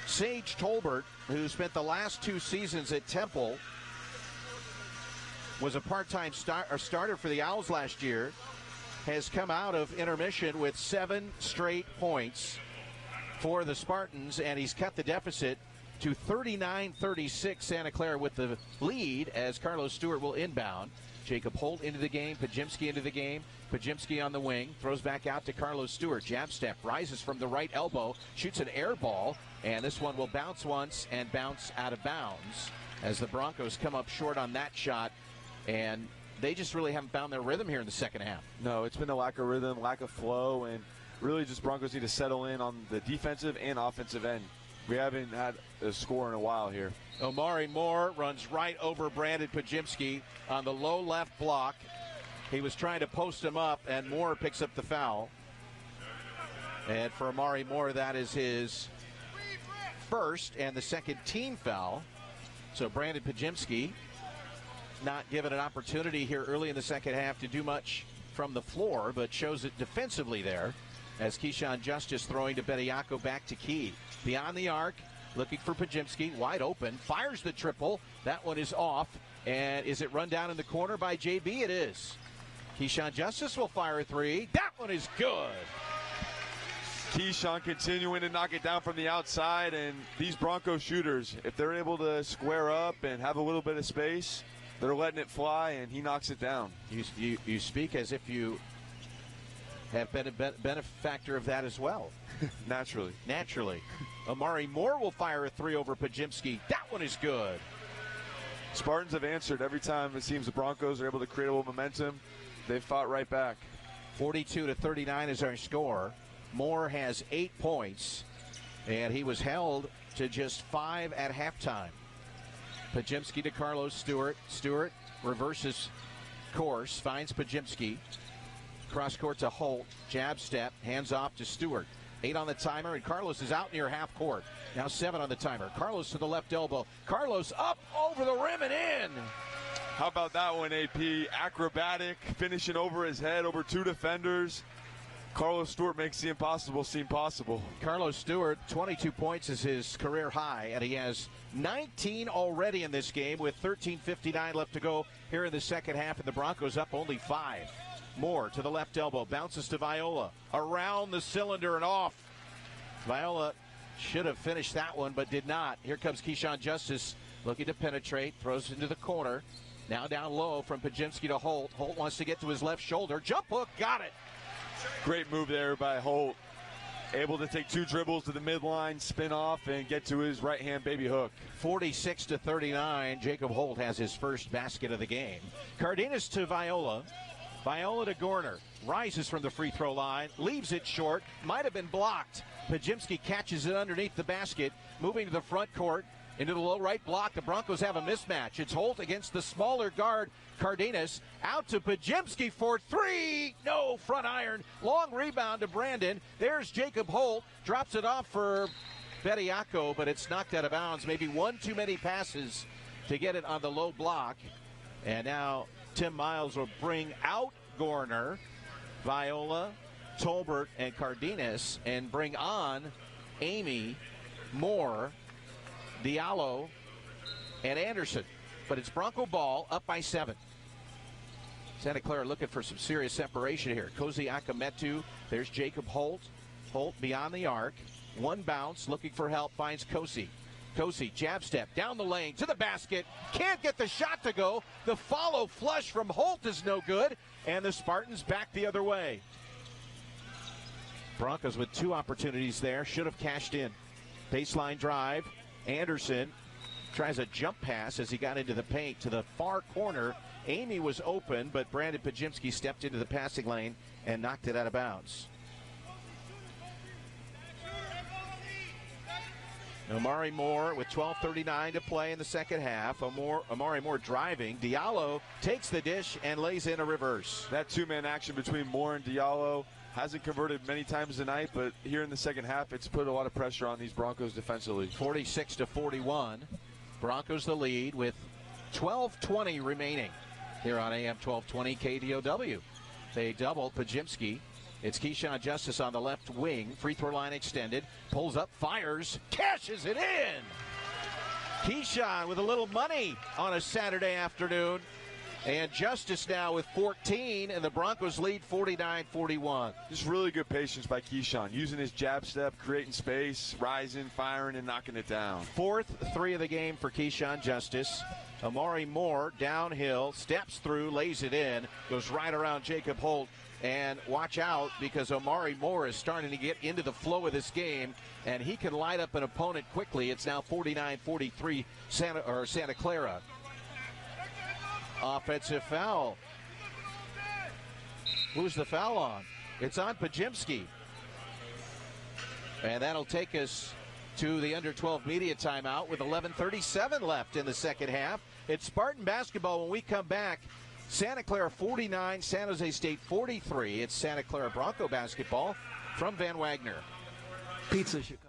Sage Tolbert, who spent the last two seasons at Temple, was a part-time starter for the Owls last year, has come out of intermission with 7 straight points for the Spartans, and he's cut the deficit to 39-36. Santa Clara with the lead as Carlos Stewart will inbound. Jacob Holt into the game, Podziemski into the game. Podziemski on the wing, throws back out to Carlos Stewart. Jab step, rises from the right elbow, shoots an air ball, and this one will bounce once and bounce out of bounds as the Broncos come up short on that shot, and they just really haven't found their rhythm here in the second half. No, it's been a lack of rhythm, lack of flow, and really just Broncos need to settle in on the defensive and offensive end. We haven't had a score in a while here. Omari Moore runs right over Brandon Podziemski on the low left block. He was trying to post him up, and Moore picks up the foul. And for Omari Moore, that is his first and the second team foul. So Brandon Podziemski not given an opportunity here early in the second half to do much from the floor, but shows it defensively there as Keyshawn Justice throwing to Bediako back to Key. Beyond the arc, looking for Podziemski, wide open, fires the triple. That one is off. And is it run down in the corner by JB? It is. Keyshawn Justice will fire a three. That one is good. Keyshawn continuing to knock it down from the outside, and these Broncos shooters, if they're able to square up and have a little bit of space, they're letting it fly, and he knocks it down. You speak as if you have been a benefactor of that as well. Naturally. Omari Moore will fire a three over Podziemski. That one is good. Spartans have answered every time it seems the Broncos are able to create a little momentum. They've fought right back. 42-39 is our score. Moore has 8 points, and he was held to just 5 at halftime. Pajimski to Carlos Stewart. Stewart reverses course, finds Pajimski. Cross court to Holt. Jab step, hands off to Stewart. 8 on the timer, and Carlos is out near half court. Now 7 on the timer. Carlos to the left elbow. Carlos up over the rim and in. How about that one, AP? Acrobatic, finishing over his head, over 2 defenders. Carlos Stewart makes the impossible seem possible. Carlos Stewart, 22 points is his career high, and he has 19 already in this game with 13:59 left to go here in the second half, and the Broncos up only 5. Moore to the left elbow, bounces to Viola, around the cylinder and off. Viola should have finished that one, but did not. Here comes Keyshawn Justice looking to penetrate, throws into the corner. Now down low from Pajimski to Holt. Holt wants to get to his left shoulder. Jump hook, got it. Great move there by Holt. Able to take 2 dribbles to the midline, spin off, and get to his right-hand baby hook. 46-39. Jacob Holt has his first basket of the game. Cardenas to Viola. Viola to Gorner. Rises from the free throw line. Leaves it short. Might have been blocked. Pajimski catches it underneath the basket. Moving to the front court. Into the low right block. The Broncos have a mismatch. It's Holt against the smaller guard, Cardenas. Out to Pajimski for 3. No, front iron. Long rebound to Brandon. There's Jacob Holt. Drops it off for Bediako, but it's knocked out of bounds. Maybe one too many passes to get it on the low block. And now Tim Miles will bring out Gorner, Viola, Tolbert, and Cardenas, and bring on Amy, Moore, Diallo, and Anderson. But it's Bronco ball, up by 7. Santa Clara looking for some serious separation here. Cozy Akametu, there's Jacob Holt. Holt beyond the arc. One bounce, looking for help, finds Cozy. Cozy, jab step, down the lane, to the basket. Can't get the shot to go. The follow flush from Holt is no good. And the Spartans back the other way. Broncos with 2 opportunities there. Should have cashed in. Baseline drive. Anderson tries a jump pass as he got into the paint to the far corner. Amy was open, but Brandon Pajimski stepped into the passing lane and knocked it out of bounds. Amari Moore with 12:39 to play in the second half. Amari Moore driving. Diallo takes the dish and lays in a reverse. That 2-man action between Moore and Diallo hasn't converted many times tonight, but here in the second half, it's put a lot of pressure on these Broncos defensively. 46-41. Broncos the lead with 12:20 remaining here on AM 1220 KDOW. They double Pajimski. It's Keyshawn Justice on the left wing. Free throw line extended. Pulls up, fires, cashes it in. Keyshawn with a little money on a Saturday afternoon. And Justice now with 14, and the Broncos lead 49-41. Just really good patience by Keyshawn, using his jab step, creating space, rising, firing, and knocking it down. 4th 3 of the game for Keyshawn Justice. Amari Moore downhill, steps through, lays it in, goes right around Jacob Holt. And watch out, because Amari Moore is starting to get into the flow of this game, and he can light up an opponent quickly. It's now 49-43 Santa Clara. Offensive foul. Who's the foul on? It's on Pajimski. And that'll take us to the under 12 media timeout with 11:37 left in the second half. It's Spartan basketball when we come back. Santa Clara 49, San Jose State 43. It's Santa Clara Bronco basketball from Van Wagner. Pizza Chicago.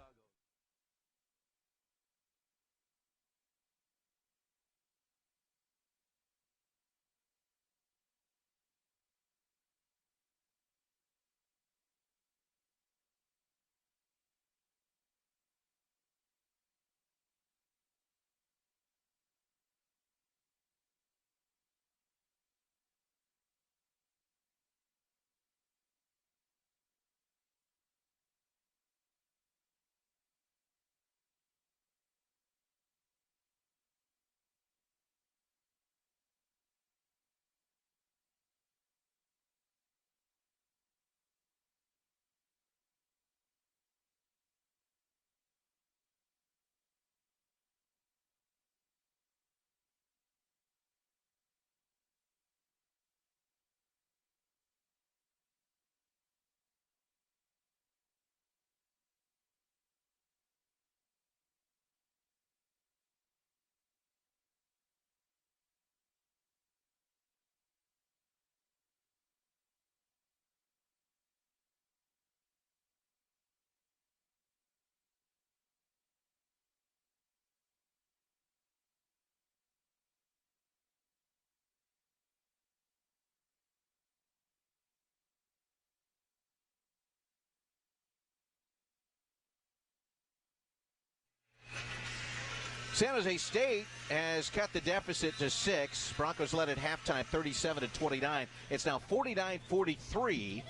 San Jose State has cut the deficit to 6. Broncos led at halftime 37-29. It's now 49-43.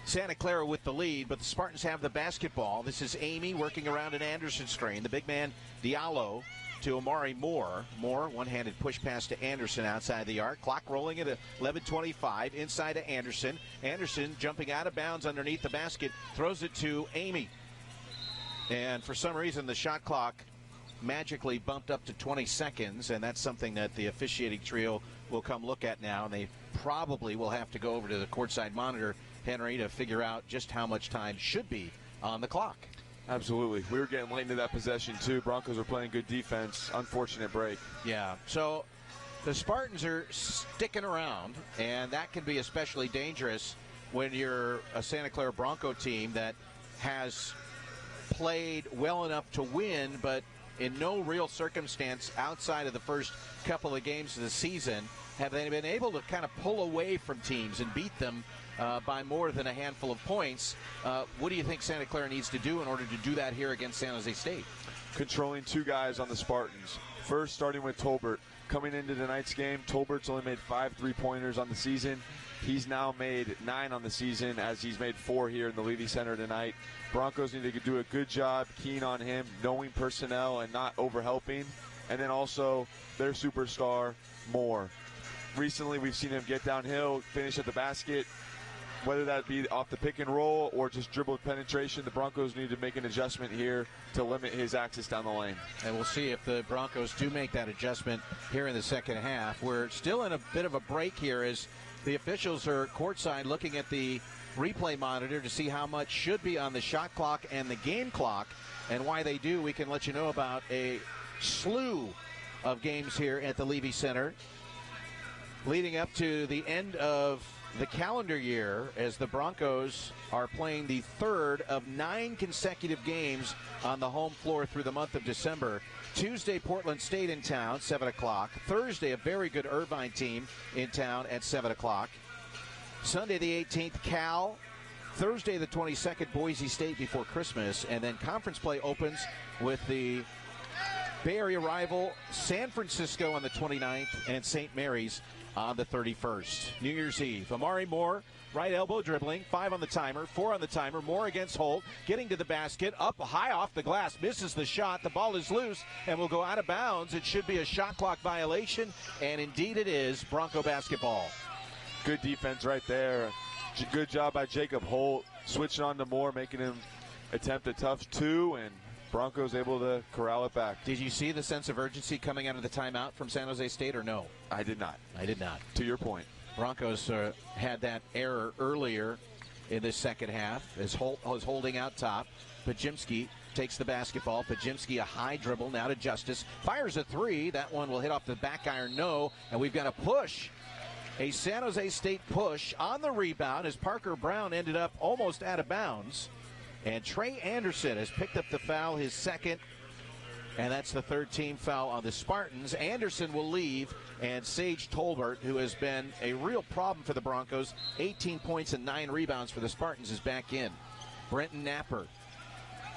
Santa Clara with the lead, but the Spartans have the basketball. This is Amy working around an Anderson screen. The big man Diallo to Amari Moore. Moore, one-handed push pass to Anderson outside the arc. Clock rolling at 11:25. Inside to Anderson. Anderson jumping out of bounds underneath the basket. Throws it to Amy. And for some reason, the shot clock magically bumped up to 20 seconds, and that's something that the officiating trio will come look at now. And they probably will have to go over to the courtside monitor, Henry, to figure out just how much time should be on the clock. Absolutely. We were getting late into that possession, too. Broncos were playing good defense. Unfortunate break. Yeah. So the Spartans are sticking around, and that can be especially dangerous when you're a Santa Clara Bronco team that has played well enough to win, but in no real circumstance outside of the first couple of games of the season have they been able to kind of pull away from teams and beat them by more than a handful of points. What do you think Santa Clara needs to do in order to do that here against San Jose State? Controlling two guys on the Spartans. First, starting with Tolbert. Coming into tonight's game, Tolbert's only made 5 3-pointers on the season. He's now made 9 on the season, as he's made 4 here in the Levy Center tonight. Broncos need to do a good job keying on him, knowing personnel and not overhelping. And then also their superstar, Moore. Recently, we've seen him get downhill, finish at the basket. Whether that be off the pick and roll or just dribble penetration, the Broncos need to make an adjustment here to limit his access down the lane. And we'll see if the Broncos do make that adjustment here in the second half. We're still in a bit of a break here as the officials are courtside looking at the replay monitor to see how much should be on the shot clock and the game clock. And why they do, we can let you know about a slew of games here at the Levy Center leading up to the end of the calendar year, as the Broncos are playing the third of 9 consecutive games on the home floor through the month of December. Tuesday, Portland State in town, 7 o'clock. Thursday, a very good Irvine team in town at 7 o'clock. Sunday, the 18th, Cal. Thursday, the 22nd, Boise State before Christmas. And then conference play opens with the Bay Area rival San Francisco on the 29th and St. Mary's on the 31st. New Year's Eve. Amari Moore, right elbow dribbling, 5 on the timer, 4 on the timer. Moore against Holt, getting to the basket, up high off the glass, misses the shot. The ball is loose and will go out of bounds. It should be a shot clock violation, and indeed it is. Bronco basketball. Good defense right there. Good job by Jacob Holt, switching on to Moore, making him attempt a tough 2, and Broncos able to corral it back. Did you see the sense of urgency coming out of the timeout from San Jose State, or no? I did not. I did not. To your point. Broncos had that error earlier in the second half as Holt was holding out top. Pajimski takes the basketball. Pajimski, a high dribble now to Justice. Fires a 3. That one will hit off the back iron, no. And we've got a push. A San Jose State push on the rebound as Parker Brown ended up almost out of bounds. And Trey Anderson has picked up the foul, his second, and that's the third team foul on the Spartans. Anderson will leave, and Sage Tolbert, who has been a real problem for the Broncos, 18 points and 9 rebounds for the Spartans, is back in. Brenton Napper,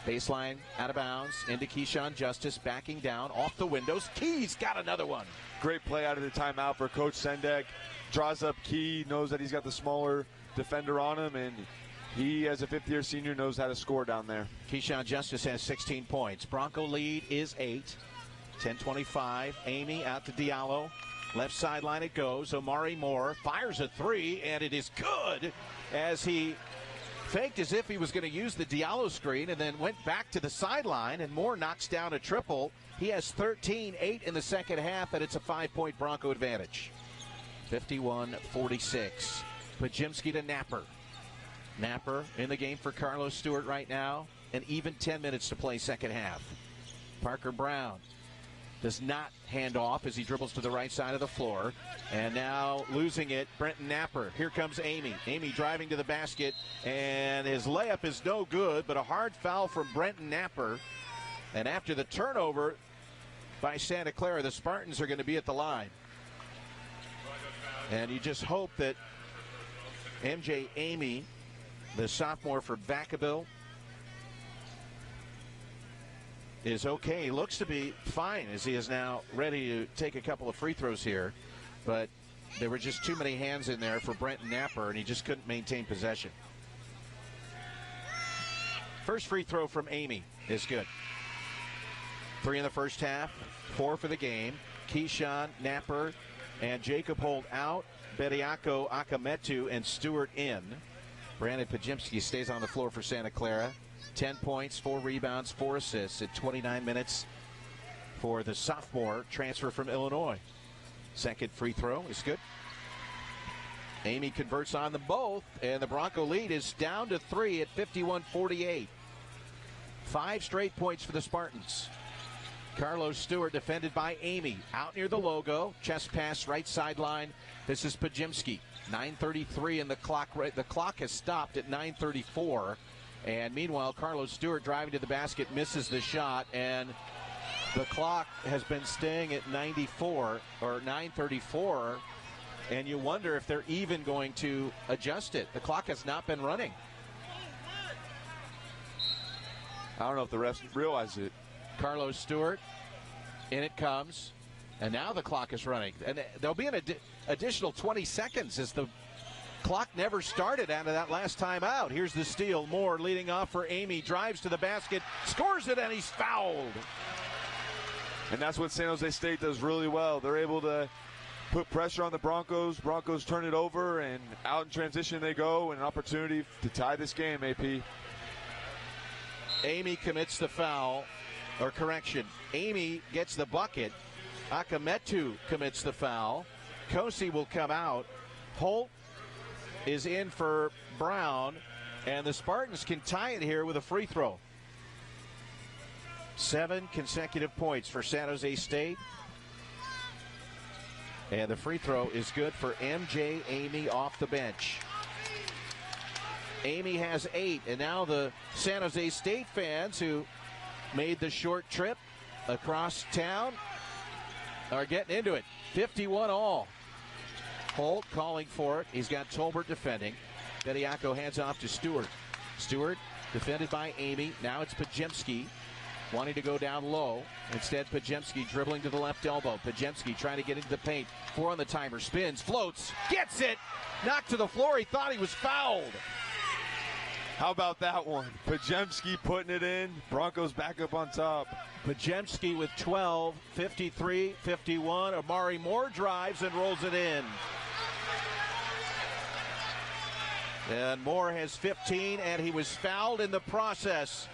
baseline, out of bounds, into Keyshawn Justice, backing down, off the windows. Key's got another one. Great play out of the timeout for Coach Sendek. Draws up Key, knows that he's got the smaller defender on him, and he, as a fifth-year senior, knows how to score down there. Keyshawn Justice has 16 points. Bronco lead is 8. 10:25. Amy out to Diallo. Left sideline it goes. Amari Moore fires a 3, and it is good as he faked as if he was going to use the Diallo screen and then went back to the sideline, and Moore knocks down a triple. He has 13, 8 in the second half, and it's a 5-point Bronco advantage. 51-46. Pajimski to Napper. Napper in the game for Carlos Stewart right now, and even 10 minutes to play second half. Parker Brown does not hand off as he dribbles to the right side of the floor. And now losing it, Brenton Napper. Here comes Amy. Amy driving to the basket, and his layup is no good, but a hard foul from Brenton Napper. And after the turnover by Santa Clara, the Spartans are going to be at the line. And you just hope that MJ Amy, the sophomore for Vacaville, is okay. He looks to be fine as he is now ready to take a couple of free throws here. But there were just too many hands in there for Brenton Napper, and he just couldn't maintain possession. First free throw from Amy is good. 3 in the first half, 4 for the game. Keyshawn, Napper, and Jacob Holt out. Bediako, Akametu, and Stewart in. Brandon Pajimski stays on the floor for Santa Clara. 10 points, 4 rebounds, 4 assists at 29 minutes for the sophomore transfer from Illinois. Second free throw is good. Amy converts on them both, and the Bronco lead is down to 3 at 51-48. 5 straight points for the Spartans. Carlos Stewart defended by Amy. Out near the logo. Chest pass right sideline. This is Pajimski. 9:33 and the clock has stopped at 9:34. And meanwhile, Carlos Stewart driving to the basket misses the shot, and the clock has been staying at 94 or 9:34. And you wonder if they're even going to adjust it. The clock has not been running. I don't know if the refs realize it. Carlos Stewart, in it comes, and now the clock is running. And there'll be an additional 20 seconds as the clock never started out of that last time out. Here's the steal. Moore leading off for Amy, drives to the basket, scores it, and he's fouled. And that's what San Jose State does really well. They're able to put pressure on the Broncos. Broncos turn it over, and out in transition they go, and an opportunity to tie this game, AP. Amy commits the foul, or correction, Amy gets the bucket. Akametu commits the foul. Kosi will come out. Holt is in for Brown, and the Spartans can tie it here with a free throw. 7 consecutive points for San Jose State. And the free throw is good for MJ Amy off the bench. Amy has 8, and now the San Jose State fans who made the short trip across town are getting into it. 51 all. Holt calling for it. He's got Tolbert defending. Bediako hands off to Stewart. Stewart defended by Amy. Now it's Pajimski wanting to go down low. Instead, Pajimski dribbling to the left elbow. Pajimski trying to get into the paint. 4 on the timer. Spins, floats, gets it. Knocked to the floor. He thought he was fouled. How about that one? Pajemski putting it in. Broncos back up on top. Pajemski with 12, 53-51. Amari Moore drives and rolls it in. And Moore has 15, and he was fouled in the process.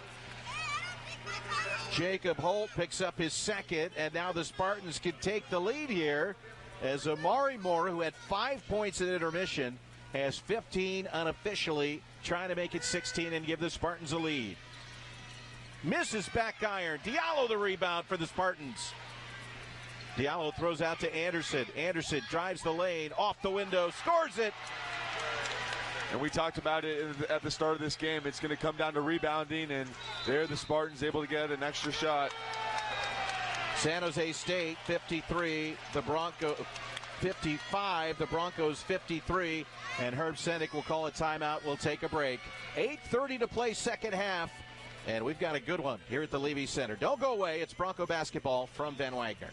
Jacob Holt picks up his second, and now the Spartans can take the lead here as Amari Moore, who had 5 points in intermission, has 15 unofficially, trying to make it 16 and give the Spartans a lead. Misses back iron. Diallo the rebound for the Spartans. Diallo throws out to Anderson. Anderson drives the lane, off the window, scores it. And we talked about it at the start of this game. It's going to come down to rebounding, and there the Spartans able to get an extra shot. San Jose State 53, the Broncos 55, the Broncos 53, and Herb Sendek will call a timeout. We'll take a break. 8:30 to play second half, and we've got a good one here at the Levy Center. Don't go away. It's Bronco basketball from Van Wagner.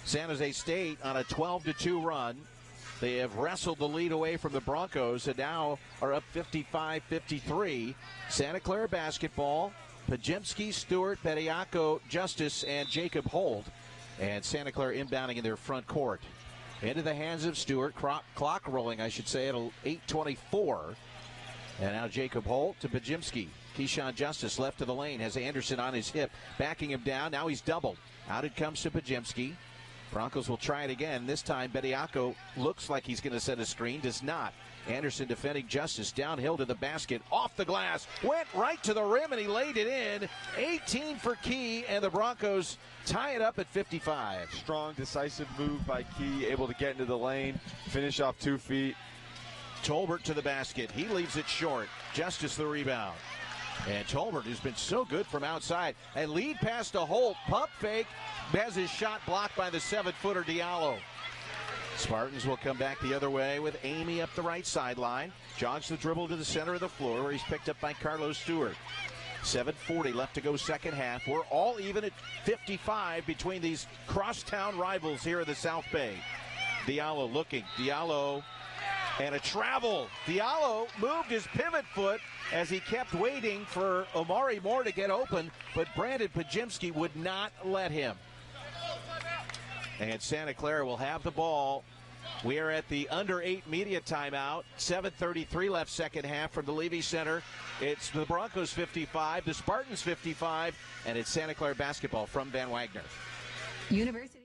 San Jose State on a 12-2 run. They have wrestled the lead away from the Broncos and now are up 55-53. Santa Clara basketball, Pajemski, Stewart, Bediako, Justice, and Jacob Holt. And Santa Clara inbounding in their front court. Into the hands of Stewart. Clock rolling, I should say, at 8:24. And now Jacob Holt to Pajemski. Keyshawn Justice left of the lane has Anderson on his hip, backing him down. Now he's doubled. Out it comes to Pajemski. Broncos will try it again. This time, Bediako looks like he's going to set a screen. Does not. Anderson defending Justice. Downhill to the basket. Off the glass. Went right to the rim, and he laid it in. 18 for Key, and the Broncos tie it up at 55. Strong, decisive move by Key. Able to get into the lane. Finish off 2 feet. Tolbert to the basket. He leaves it short. Justice the rebound. And Tolbert, who's been so good from outside. A lead pass to Holt. Pump fake. Has his shot blocked by the 7-footer Diallo. Spartans will come back the other way with Amy up the right sideline. Jogs the dribble to the center of the floor where he's picked up by Carlos Stewart. 7:40 left to go second half. We're all even at 55 between these crosstown rivals here in the South Bay. Diallo looking. Diallo and a travel. Diallo moved his pivot foot as he kept waiting for Omari Moore to get open, but Brandon Pajemski would not let him. And Santa Clara will have the ball. We are at the under 8 media timeout. 7:33 left second half from the Levy Center. It's the Broncos 55, the Spartans 55, and it's Santa Clara basketball from Van Wagner. University.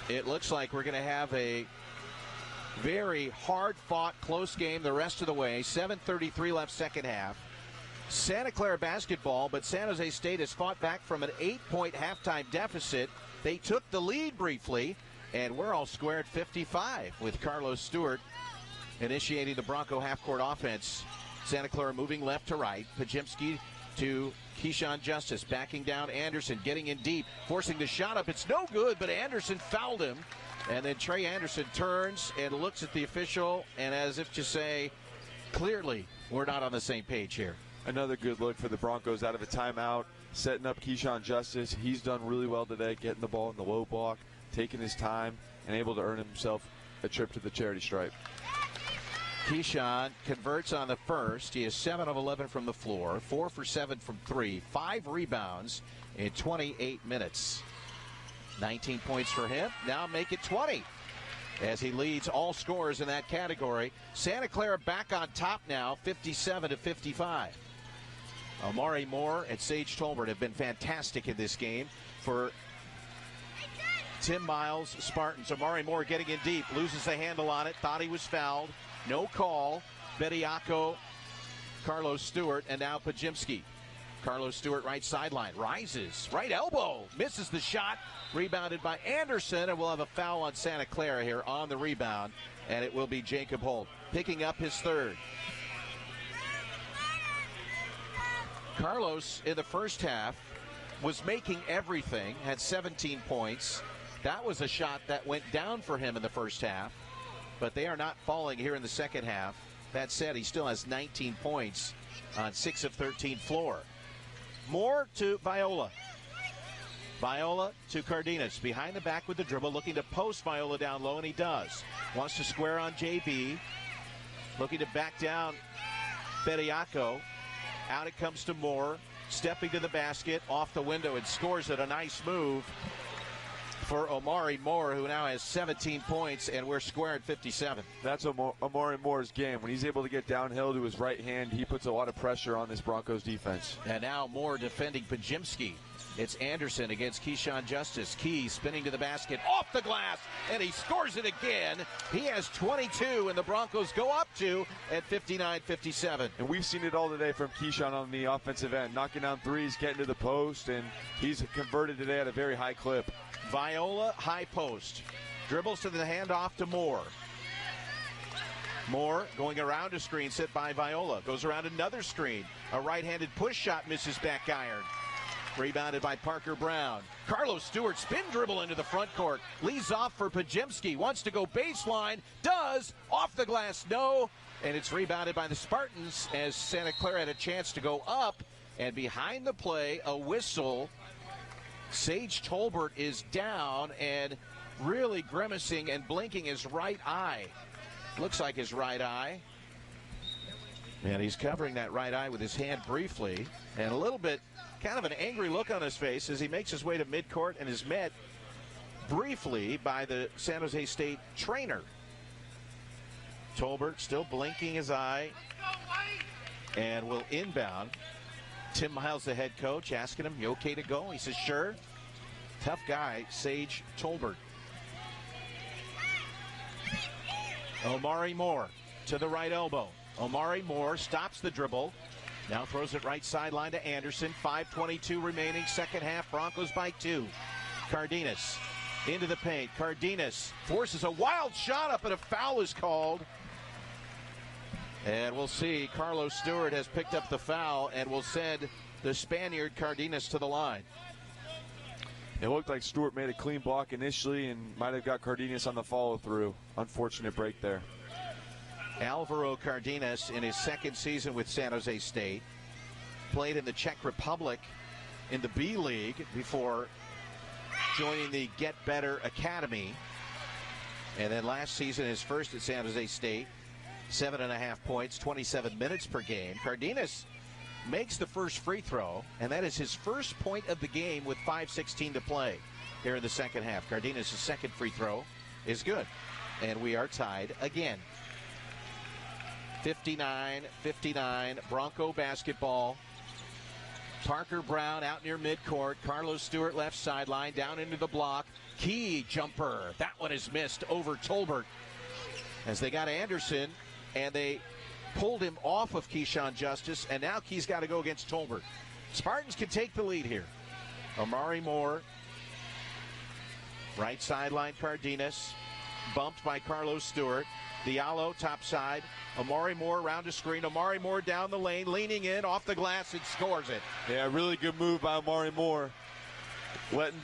It looks like we're going to have a very hard-fought, close game the rest of the way. 7:33 left second half. Santa Clara basketball, but San Jose State has fought back from an 8-point halftime deficit. They took the lead briefly, and we're all square at 55 with Carlos Stewart initiating the Bronco half-court offense. Santa Clara moving left to right. Pajemski to Keyshawn Justice, backing down Anderson, getting in deep, forcing the shot up. It's no good, but Anderson fouled him. And then Trey Anderson turns and looks at the official, and as if to say, clearly, we're not on the same page here. Another good look for the Broncos out of a timeout, setting up Keyshawn Justice. He's done really well today, getting the ball in the low block, taking his time, and able to earn himself a trip to the charity stripe. Keyshawn converts on the first. He is 7 of 11 from the floor, 4 for 7 from 3, 5 rebounds in 28 minutes. 19 points for him. Now make it 20 as he leads all scorers in that category. Santa Clara back on top now, 57-55. Omari Moore and Sage Tolbert have been fantastic in this game for Tim Miles' Spartans. Omari Moore getting in deep, loses the handle on it, thought he was fouled. No call. Bediako, Carlos Stewart, and now Pajemski. Carlos Stewart right sideline, rises, right elbow, misses the shot, rebounded by Anderson, and we'll have a foul on Santa Clara here on the rebound, and it will be Jacob Holt picking up his third. Carlos in the first half was making everything, had 17 points. That was a shot that went down for him in the first half, but they are not falling here in the second half. That said, he still has 19 points on 6 of 13 floor. Moore to Viola. Viola to Cardenas. Behind the back with the dribble, looking to post Viola down low, and he does. Wants to square on JB. Looking to back down Bediako. Out it comes to Moore. Stepping to the basket, off the window, and scores it. A nice move for Omari Moore, who now has 17 points, and we're square at 57. That's Omari Moore's game. When he's able to get downhill to his right hand, he puts a lot of pressure on this Broncos defense. And now Moore defending Pajimski. It's Anderson against Keyshawn Justice. Key spinning to the basket, off the glass, and he scores it again. He has 22, and the Broncos go up to at 59-57. And we've seen it all today from Keyshawn on the offensive end, knocking down threes, getting to the post, and he's converted today at a very high clip. Viola, high post. Dribbles to the handoff to Moore. Moore going around a screen set by Viola. Goes around another screen. A right-handed push shot misses back iron. Rebounded by Parker Brown. Carlos Stewart spin dribble into the front court. Leads off for Pajimski. Wants to go baseline. Does. Off the glass. No. And it's rebounded by the Spartans as Santa Clara had a chance to go up. And behind the play, a whistle. Sage Tolbert is down and really grimacing and blinking his right eye. Looks like his right eye. And he's covering that right eye with his hand briefly. And a little bit, kind of an angry look on his face as he makes his way to midcourt and is met briefly by the San Jose State trainer. Tolbert still blinking his eye and will inbound. Tim Miles, the head coach, asking him, "You okay to go?" He says, "Sure." Tough guy, Sage Tolbert. Omari Moore to the right elbow. Omari Moore stops the dribble. Now throws it right sideline to Anderson. 5:22 remaining, second half. Broncos by 2. Cardenas into the paint. Cardenas forces a wild shot up, and a foul is called. And we'll see. Carlos Stewart has picked up the foul and will send the Spaniard Cardenas to the line. It looked like Stewart made a clean block initially and might have got Cardenas on the follow-through. Unfortunate break there. Alvaro Cardenas, in his second season with San Jose State, played in the Czech Republic in the B League before joining the Get Better Academy. And then last season, his first at San Jose State, 7.5 points, 27 minutes per game. Cardenas makes the first free throw, and that is his first point of the game with 5:16 to play here in the second half. Cardenas' second free throw is good, and we are tied again. 59-59, Bronco basketball. Parker Brown out near midcourt. Carlos Stewart left sideline, down into the block. Key jumper. That one is missed over Tolbert. As they got Anderson, and they pulled him off of Keyshawn Justice, and now Key's got to go against Tolbert. Spartans can take the lead here. Omari Moore. Right sideline, Cardenas. Bumped by Carlos Stewart. Diallo, top side. Omari Moore around the screen. Omari Moore down the lane, leaning in, off the glass, and scores it. Yeah, really good move by Omari Moore. Letting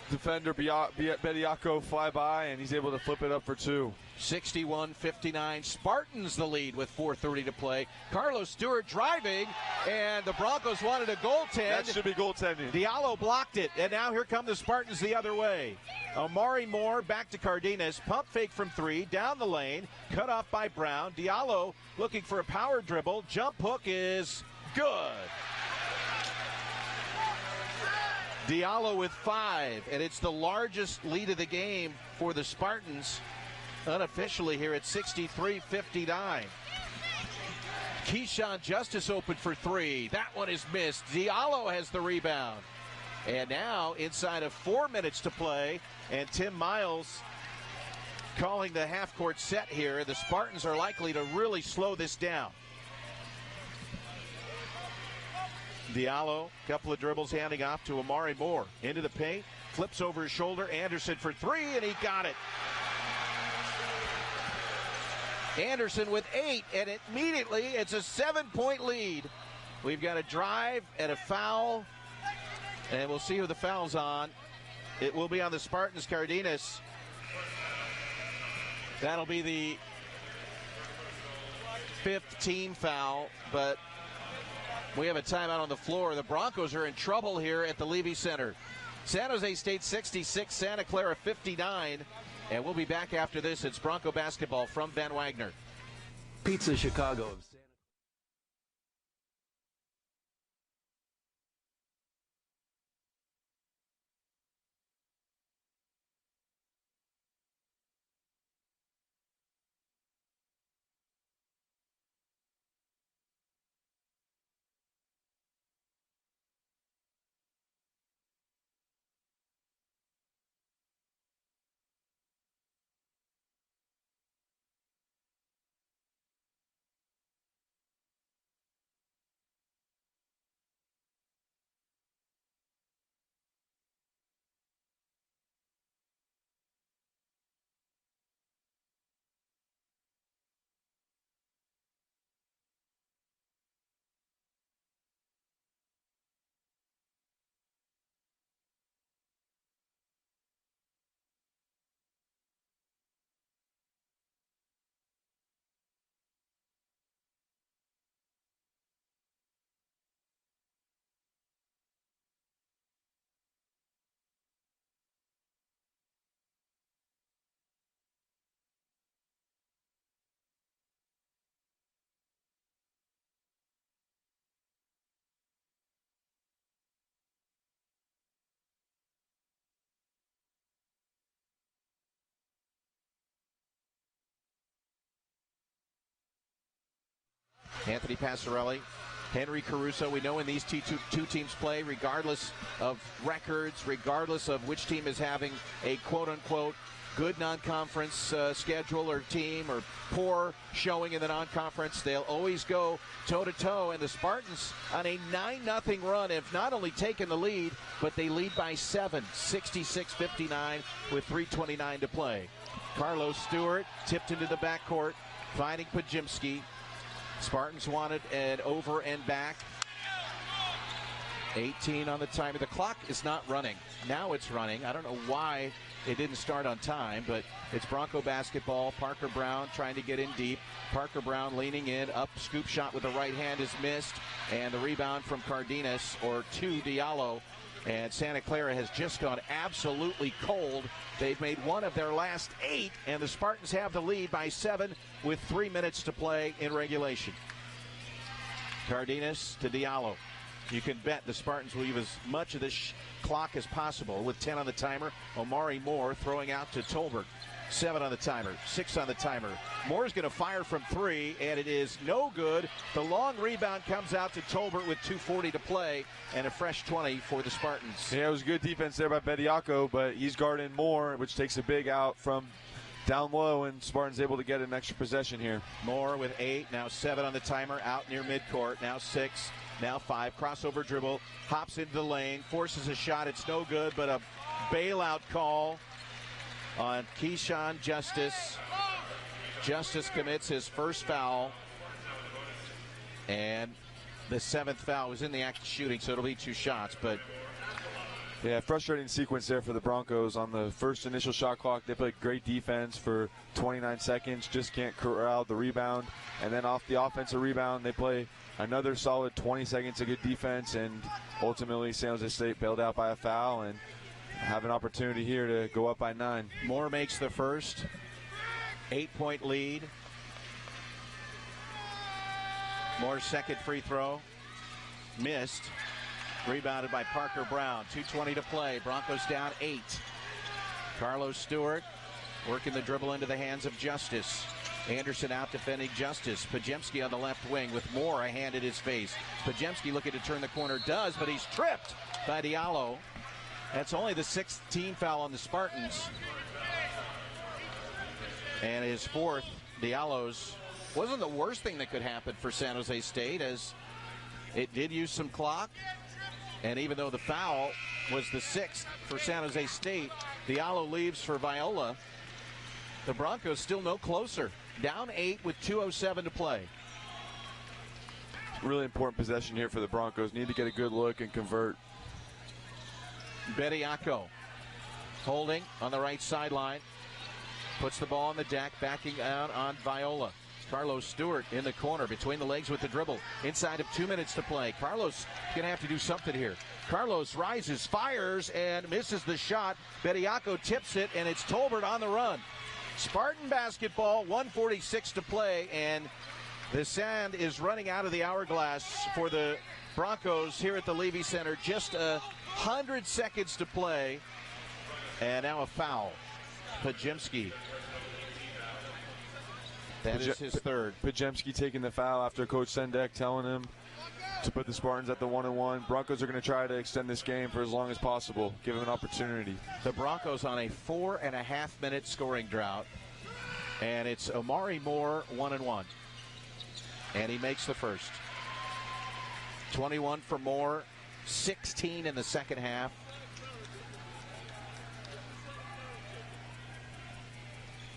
defender Bediako fly by, and he's able to flip it up for 2. 61-59. Spartans the lead with 4:30 to play. Carlos Stewart driving, and the Broncos wanted a goaltend. That should be goaltending. Diallo blocked it, and now here come the Spartans the other way. Omari Moore back to Cardenas. Pump fake from 3, down the lane, cut off by Brown. Diallo looking for a power dribble. Jump hook is good. Diallo with 5, and it's the largest lead of the game for the Spartans. Unofficially here at 63-59. Keyshawn Justice open for 3. That one is missed. Diallo has the rebound. And now inside of 4 minutes to play, and Tim Miles calling the half-court set here. The Spartans are likely to really slow this down. Diallo, couple of dribbles handing off to Omari Moore. Into the paint, flips over his shoulder. Anderson for 3, and he got it. Anderson with 8, and immediately it's a 7-point lead. We've got a drive and a foul And we'll see who the foul's on. It will be on the Spartans. Cardenas. That'll be the 5th team foul, but we have a timeout on the floor. The Broncos are in trouble here at the Levy Center. San Jose State 66, Santa Clara 59, and we'll be back after this. It's Bronco basketball from Van Wagner. Pizza Chicago. Anthony Passarelli, Henry Caruso. We know when these two teams play, regardless of records, regardless of which team is having a quote-unquote good non-conference schedule or team or poor showing in the non-conference, they'll always go toe-to-toe. And the Spartans on a 9-0 run have not only taken the lead, but they lead by 7, 66-59 with 3:29 to play. Carlos Stewart tipped into the backcourt, finding Pajimski. Spartans wanted an over and back. 18 on the timer. The clock is not running. Now it's running. I don't know why it didn't start on time, but it's Bronco basketball. Parker Brown trying to get in deep. Parker Brown leaning in. Up, scoop shot with the right hand is missed. And the rebound from Cardenas, or to Diallo. And Santa Clara has just gone absolutely cold. They've made one of their last 8, and the Spartans have the lead by 7 with 3 minutes to play in regulation. Cardenas to Diallo. You can bet the Spartans will leave as much of this clock as possible with 10 on the timer. Omari Moore throwing out to Tolbert. 7 on the timer, 6 on the timer. Moore's going to fire from 3, and it is no good. The long rebound comes out to Tolbert with 2:40 to play, and a fresh 20 for the Spartans. Yeah, it was good defense there by Bediako, but he's guarding Moore, which takes a big out from down low, and Spartans able to get an extra possession here. Moore with 8, now 7 on the timer, out near midcourt, now 6, now 5. Crossover dribble, hops into the lane, forces a shot. It's no good, but a bailout call on Keyshawn Justice. Justice commits his first foul, and the 7th foul was in the act of shooting, so it'll be 2 shots. But yeah, frustrating sequence there for the Broncos on the first initial shot clock. They played great defense for 29 seconds, just can't corral the rebound. And then off the offensive rebound, they play another solid 20 seconds of good defense, and ultimately San Jose State bailed out by a foul and have an opportunity here to go up by 9. Moore makes the first. 8-point lead. Moore's second free throw missed. Rebounded by Parker Brown. 2:20 to play. Broncos down 8. Carlos Stewart working the dribble into the hands of Justice. Anderson out defending Justice. Pajemski on the left wing with Moore a hand at his face. Pajemski looking to turn the corner, does, but he's tripped by Diallo. That's only the 6th team foul on the Spartans. And his 4th, Diallo's, wasn't the worst thing that could happen for San Jose State, as it did use some clock. And even though the foul was the 6th for San Jose State, Diallo leaves for Viola. The Broncos still no closer. Down 8 with 2:07 to play. Really important possession here for the Broncos. Need to get a good look and convert. Bediako holding on the right sideline. Puts the ball on the deck, backing out on Viola. Carlos Stewart in the corner, between the legs with the dribble. Inside of 2 minutes to play. Carlos going to have to do something here. Carlos rises, fires, and misses the shot. Bediako tips it, and it's Tolbert on the run. Spartan basketball, 1:46 to play, and the sand is running out of the hourglass for the Broncos here at the Levy Center. Just 100 seconds to play, and now a foul. Pajemski. That is his third. Pajemski taking the foul after Coach Sendek telling him to put the Spartans at the 1-1. Broncos are going to try to extend this game for as long as possible. Give them an opportunity. The Broncos on a 4.5-minute scoring drought. And it's Omari Moore 1-1. And he makes the first. 21 for Moore, 16 in the second half.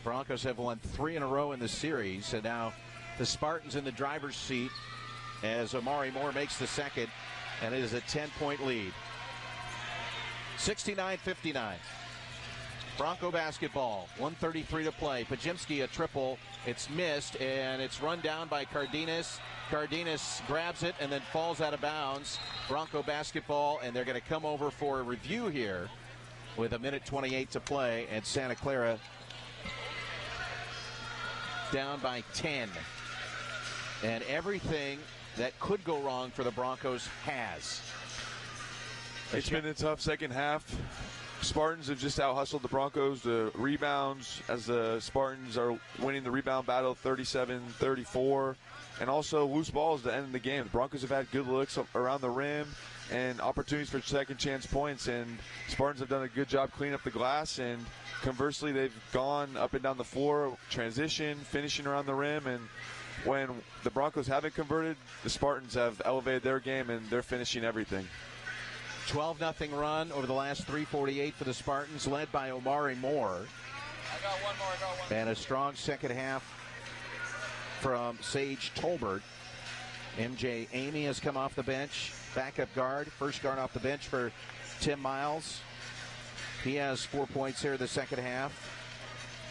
Broncos have won 3 in a row in the series, and now the Spartans in the driver's seat as Omari Moore makes the second, and it is a 10-point lead. 69-59. Bronco basketball, 1:33 to play. Pajemski a triple. It's missed, and it's run down by Cardenas. Cardenas grabs it and then falls out of bounds. Bronco basketball, and they're going to come over for a review here with 1:28 to play, and Santa Clara down by 10. And everything that could go wrong for the Broncos has. It's been a tough second half. Spartans have just out-hustled the Broncos. The rebounds, as the Spartans are winning the rebound battle 37-34. And also loose balls to end the game. The Broncos have had good looks around the rim and opportunities for second chance points. And Spartans have done a good job cleaning up the glass. And conversely, they've gone up and down the floor, transition, finishing around the rim. And when the Broncos haven't converted, the Spartans have elevated their game, and they're finishing everything. 12-0 run over the last 3:48 for the Spartans, led by Omari Moore. I got one more. And a strong second half from Sage Tolbert. MJ Amy has come off the bench, backup guard, first guard off the bench for Tim Miles. He has 4 points here in the second half.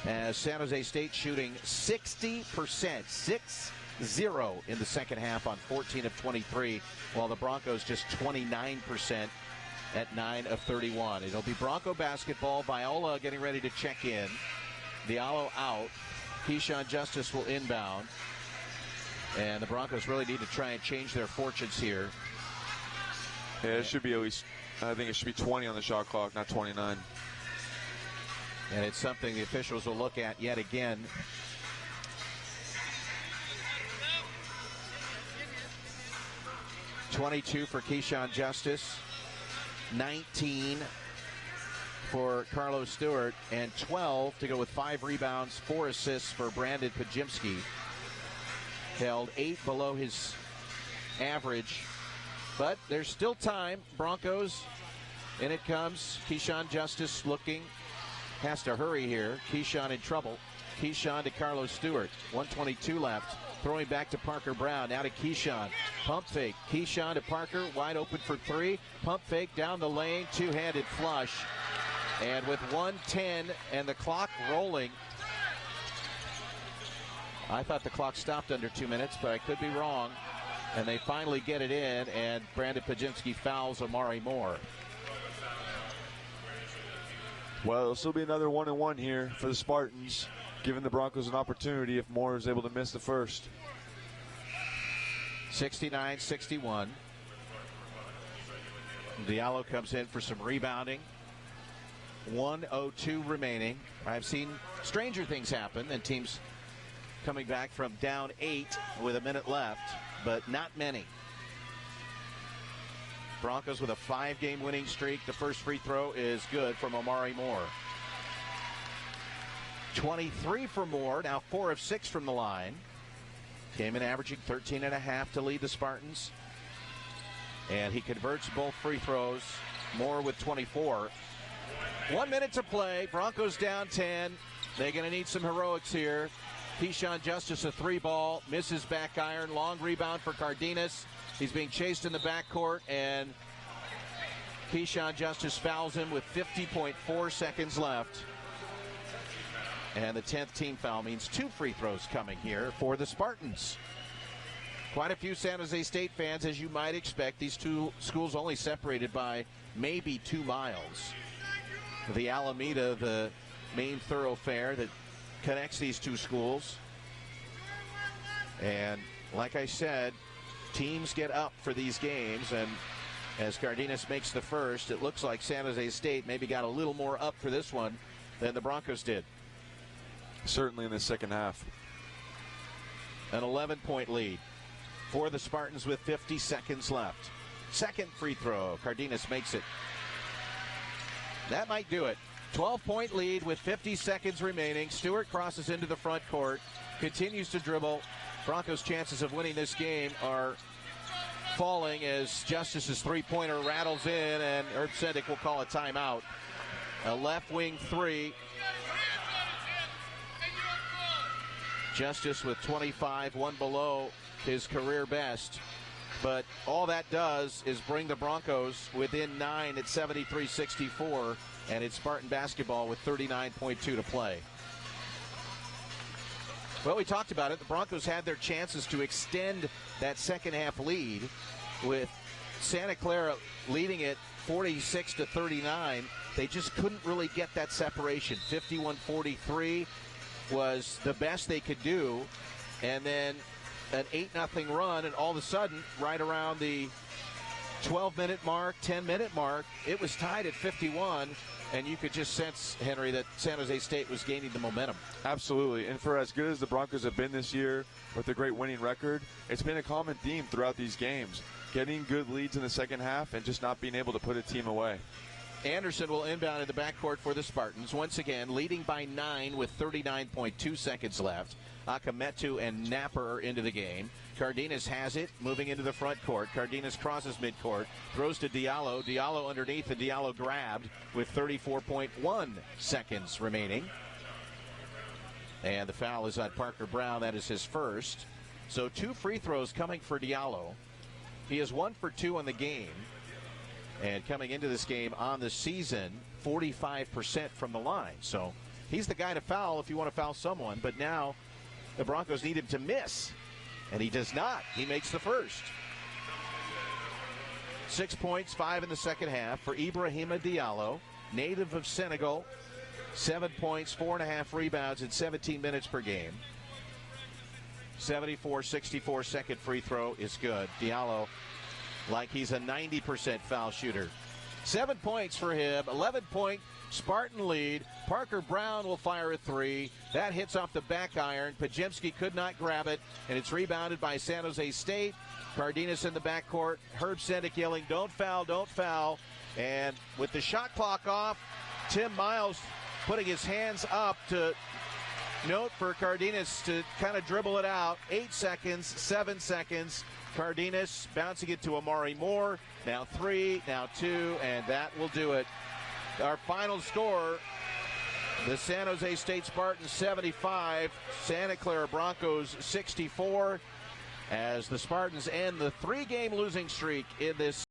As San Jose State shooting 60%, 6-0 in the second half on 14 of 23, while the Broncos just 29% at 9 of 31. It'll be Bronco basketball. Viola getting ready to check in. Diallo out. Keyshawn Justice will inbound. And the Broncos really need to try and change their fortunes here. Yeah, it should be at least, I think it should be 20 on the shot clock, not 29. And it's something the officials will look at yet again. $22 for Keyshawn Justice, 19 for Carlos Stewart, and 12 to go with 5 rebounds, 4 assists for Brandon Pajemski. Held 8 below his average, but there's still time. Broncos, in it comes. Keyshawn Justice looking, has to hurry here. Keyshawn in trouble. Keyshawn to Carlos Stewart, 1:22 left. Throwing back to Parker Brown, now to Keyshawn. Pump fake, Keyshawn to Parker, wide open for 3. Pump fake down the lane, two-handed flush. And with 1:10 and the clock rolling, I thought the clock stopped under 2 minutes, but I could be wrong. And they finally get it in, and Brandon Pajemski fouls Omari Moore. Well, it'll still be another 1-1 here for the Spartans, giving the Broncos an opportunity if Moore is able to miss the first. 69-61. Diallo comes in for some rebounding. 1:02 remaining. I've seen stranger things happen than teams coming back from down 8 with a minute left, but not many. Broncos with a 5-game winning streak. The first free throw is good from Omari Moore. 23 for Moore, now 4 of 6 from the line. Came in averaging 13.5 to lead the Spartans. And he converts both free throws. Moore with 24. 1 minute to play. Broncos down 10. They're going to need some heroics here. Keyshawn Justice, a 3-ball, misses back iron. Long rebound for Cardenas. He's being chased in the backcourt, and Keyshawn Justice fouls him with 50.4 seconds left. And the 10th team foul means 2 free throws coming here for the Spartans. Quite a few San Jose State fans, as you might expect. These two schools only separated by maybe 2 miles. The Alameda, the main thoroughfare that connects these two schools. And like I said, teams get up for these games, and as Cardenas makes the first, it looks like San Jose State maybe got a little more up for this one than the Broncos did. Certainly in the second half. An 11-point lead for the Spartans with 50 seconds left. Second free throw. Cardenas makes it. That might do it. 12-point lead with 50 seconds remaining. Stewart crosses into the front court, continues to dribble. Broncos' chances of winning this game are falling as Justice's three-pointer rattles in, and Herb Sendek will call a timeout. A left wing three. Justice with 25, one below his career best. But all that does is bring the Broncos within 9 at 73-64, and it's Spartan basketball with 39.2 to play. Well, we talked about it. The Broncos had their chances to extend that second half lead with Santa Clara leading it 46-39. They just couldn't really get that separation. 51-43 was the best they could do, and then an 8-0 run, and all of a sudden, right around the 12-minute mark, 10-minute mark, it was tied at 51, and you could just sense, Henry, that San Jose State was gaining the momentum. Absolutely, and for as good as the Broncos have been this year with a great winning record, it's been a common theme throughout these games, getting good leads in the second half and just not being able to put a team away. Anderson will inbound in the backcourt for the Spartans, once again leading by 9 with 39.2 seconds left. Akametu and Napper are into the game. Cardenas has it, moving into the front court. Cardenas crosses midcourt, throws to Diallo. Diallo underneath, and Diallo grabbed with 34.1 seconds remaining. And the foul is on Parker Brown. That is his first. So 2 free throws coming for Diallo. He is 1 for 2 on the game. And coming into this game on the season, 45% from the line. So he's the guy to foul if you want to foul someone. But now the Broncos need him to miss, and he does not. He makes the first. 6 points, 5 in the second half for Ibrahima Diallo, native of Senegal. 7 points, 4.5 rebounds in 17 minutes per game. 74-64 second free throw is good. Diallo, like he's a 90% foul shooter. 7 points for him, 11-point Spartan lead. Parker Brown will fire a 3. That hits off the back iron. Pajemski could not grab it, and it's rebounded by San Jose State. Cardenas in the backcourt. Herb Sendek yelling, "Don't foul, don't foul." And with the shot clock off, Tim Miles putting his hands up to note for Cardenas to kind of dribble it out. 8 seconds, 7 seconds. Cardenas bouncing it to Amari Moore. Now 3, now 2, and that will do it. Our final score, the San Jose State Spartans 75, Santa Clara Broncos 64, as the Spartans end the 3-game losing streak in this